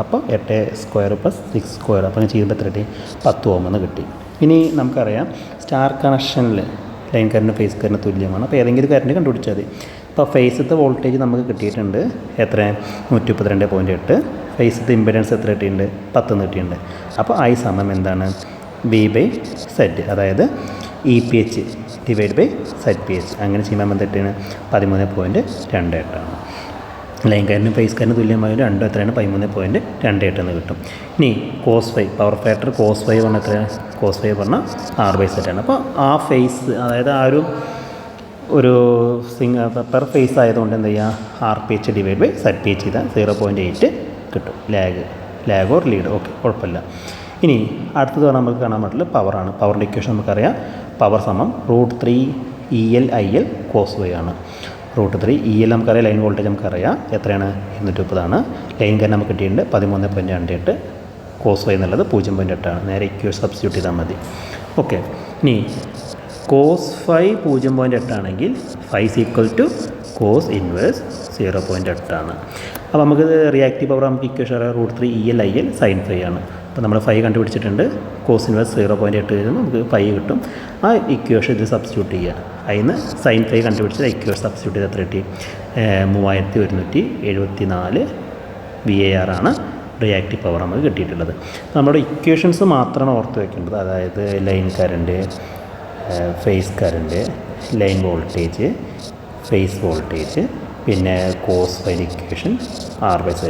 അപ്പോൾ 8² + 6², അപ്പോൾ ചെയ്യുമ്പോൾ എത്ര കിട്ടി? 10 ohm എന്ന് കിട്ടി. ഇനി നമുക്കറിയാം സ്റ്റാർ കണക്ഷനിൽ ലൈൻ കറൻറ്റ് ഫേസ് കറൻറ്റ് തുല്യമാണ്. അപ്പോൾ ഏതെങ്കിലും കറൻറ്റ് കണ്ടുപിടിച്ചാൽ മതി. അപ്പോൾ ഫേസത്തെ വോൾട്ടേജ് നമുക്ക് കിട്ടിയിട്ടുണ്ട് എത്ര? 132.8. ഫേസത്തെ ഇമ്പിഡൻസ് എത്ര കിട്ടിയിട്ടുണ്ട്? 10 കിട്ടിയിട്ടുണ്ട്. അപ്പോൾ I സമം എന്താണ്? V/Z, അതായത് EPH /ZPH. അങ്ങനെ ചെയ്യുമ്പോൾ തെറ്റാണ് 13.28 ആണ്. ലൈൻ കറൻറ്റും ഫേസ് കറൻറ്റും തുല്യമായ രണ്ടും എത്രയാണ്? 13.28 എന്ന് കിട്ടും. ഇനി cos⁵, പവർ ഫാക്ടർ cos⁵ പറഞ്ഞാൽ എത്രയാണ്? cos⁵ പറഞ്ഞാൽ R/Z ആണ്. അപ്പോൾ ആ ഫേസ്, അതായത് ആ ഒരു പെർ ഫേസ് ആയതുകൊണ്ട് എന്ത് ചെയ്യുക? RPH /ZPH ചെയ്താൽ 0.8 കിട്ടും. Lag or lead. ഓക്കെ, കുഴപ്പമില്ല. ഇനി അടുത്തത് പറഞ്ഞാൽ നമുക്ക് കാണാൻ പറ്റില്ല പവറാണ്. പവറിൻ്റെ ഇക്വേഷൻ നമുക്കറിയാം. പവർ സമം √3 EL/IL cos⁵ ആണ്. √3 EL നമുക്കറിയാം. ലൈൻ വോൾട്ടേജ് നമുക്കറിയാം എത്രയാണ്? 230 ആണ്. ലൈൻ കറൻറ്റ് നമുക്ക് കിട്ടിയിട്ടുണ്ട് 13.28. cos⁵ എന്നുള്ളത് 0.8 ആണ്. നേരെ ഇക്വേഷൻ സബ്സ്റ്റിറ്റ്യൂട്ട് ചെയ്താൽ മതി. ഓക്കെ, ഇനി cos⁵ 0.8 ആണെങ്കിൽ ∅ cos 1 0.8 ആണ്. അപ്പോൾ നമുക്ക് റിയാക്റ്റീവ് പവർ നമുക്ക് ഇക്വേഷൻ അറിയാം. √3 EL/IL sin ∅ ആണ്. അപ്പോൾ നമ്മൾ ∅ കണ്ടുപിടിച്ചിട്ടുണ്ട്. cos 1 0.8 വരുമ്പോൾ നമുക്ക് ∅ കിട്ടും. ആ ഇക്വേഷൻ ഇത് സബ്സ്റ്റിറ്റ്യൂട്ട് ചെയ്യുക. അതിന് sin ∅ കണ്ടുപിടിച്ചത് ഇക്വേഷൻ സബ്സ്റ്റിറ്റ്യൂട്ട് ചെയ്ത് എത്ര കിട്ടി? 3174 VAR ആണ് റിയാക്റ്റീവ് പവർ നമുക്ക് കിട്ടിയിട്ടുള്ളത്. നമ്മുടെ ഇക്വേഷൻസ് മാത്രമാണ് ഓർത്ത് വയ്ക്കേണ്ടത്. അതായത് line current, phase current, line voltage, phase voltage, പിന്നെ cos⁵ ഇക്വേഷൻ, R/Z.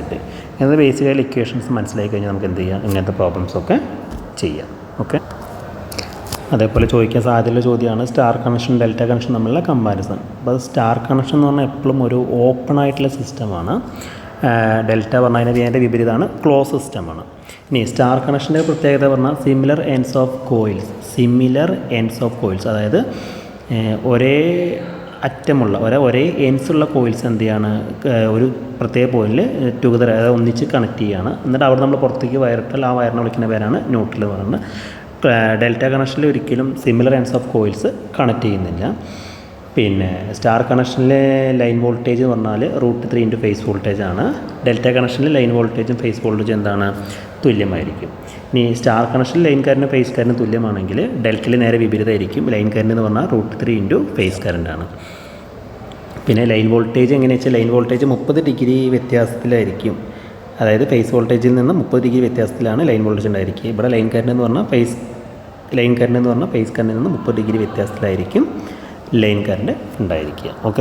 ഇങ്ങനത്തെ ബേസിക്കൽ ഇക്വേഷൻസ് മനസ്സിലാക്കി കഴിഞ്ഞാൽ നമുക്ക് എന്ത് ചെയ്യാം? ഇങ്ങനത്തെ പ്രോബ്ലംസൊക്കെ ചെയ്യാം. ഓക്കെ, അതേപോലെ ചോദിക്കാൻ സാധ്യതയുള്ള ചോദ്യമാണ് സ്റ്റാർ കണക്ഷൻ ഡെൽറ്റ കണക്ഷൻ തമ്മിലുള്ള കമ്പാരിസൺ. അപ്പോൾ സ്റ്റാർ കണക്ഷൻ എന്ന് പറഞ്ഞാൽ എപ്പോഴും ഒരു ഓപ്പൺ ആയിട്ടുള്ള സിസ്റ്റമാണ്. ഡെൽറ്റ പറഞ്ഞാൽ അതിൻ്റെ വിപരീതമാണ് ക്ലോസ് സിസ്റ്റമാണ്. ഇനി സ്റ്റാർ കണക്ഷൻ്റെ പ്രത്യേകത പറഞ്ഞാൽ സിമിലർ എൻഡ്സ് ഓഫ് കോയിൽസ്, അതായത് ഒരേ അറ്റമുള്ള ഒരേ എൻഡ്സുള്ള കോയിൽസ് എന്ത് ചെയ്യാണ്? ഒരു പ്രത്യേക പോയിന്റിൽ ടുഗദർ, അതായത് ഒന്നിച്ച് കണക്ട് ചെയ്യുകയാണ്. എന്നിട്ട് അവിടെ നമ്മൾ പുറത്തേക്ക് വയറിട്ടാൽ ആ വയറിനെ വിളിക്കുന്ന പേരാണ് ന്യൂട്രൽ എന്ന് പറയുന്നത്. ഡെൽറ്റ കണക്ഷനിൽ ഒരിക്കലും similar ends of coils connect ചെയ്യുന്നില്ല. പിന്നെ സ്റ്റാർ കണക്ഷനിലെ ലൈൻ വോൾട്ടേജ് എന്ന് പറഞ്ഞാൽ √3 × ഫേസ് വോൾട്ടേജ് ആണ്. ഡെൽറ്റ കണക്ഷനിൽ ലൈൻ വോൾട്ടേജും ഫേസ് വോൾട്ടേജും എന്താണ്? തുല്യമായിരിക്കും. ഇനി സ്റ്റാർ കണക്ഷനിൽ ലൈൻ കറൻറ്റും ഫേസ് കറൻറ്റും തുല്യമാണെങ്കിൽ ഡെൽറ്റയിൽ നേരെ വിപരീതമായിരിക്കും. ലൈൻ കറൻറ്റ് എന്ന് പറഞ്ഞാൽ √3 × ഫേസ് കറൻറ്റാണ്. പിന്നെ ലൈൻ വോൾട്ടേജ് എങ്ങനെയാണെന്ന് വെച്ചാൽ ലൈൻ വോൾട്ടേജ് 30 ഡിഗ്രി വ്യത്യാസത്തിലായിരിക്കും. അതായത് ഫേസ് വോൾട്ടേജിൽ നിന്ന് 30 ഡിഗ്രി വ്യത്യാസത്തിലാണ് ലൈൻ വോൾട്ടേജ് ഉണ്ടായിരിക്കുക. ഇവിടെ ലൈൻ കറൻറ്റ് എന്ന് പറഞ്ഞാൽ ഫേസ് കറൻറ്റിൽ നിന്ന് 30 ഡിഗ്രി വ്യത്യാസത്തിലായിരിക്കും ലൈൻ കറൻറ്റ് ഉണ്ടായിരിക്കുക. ഓക്കെ.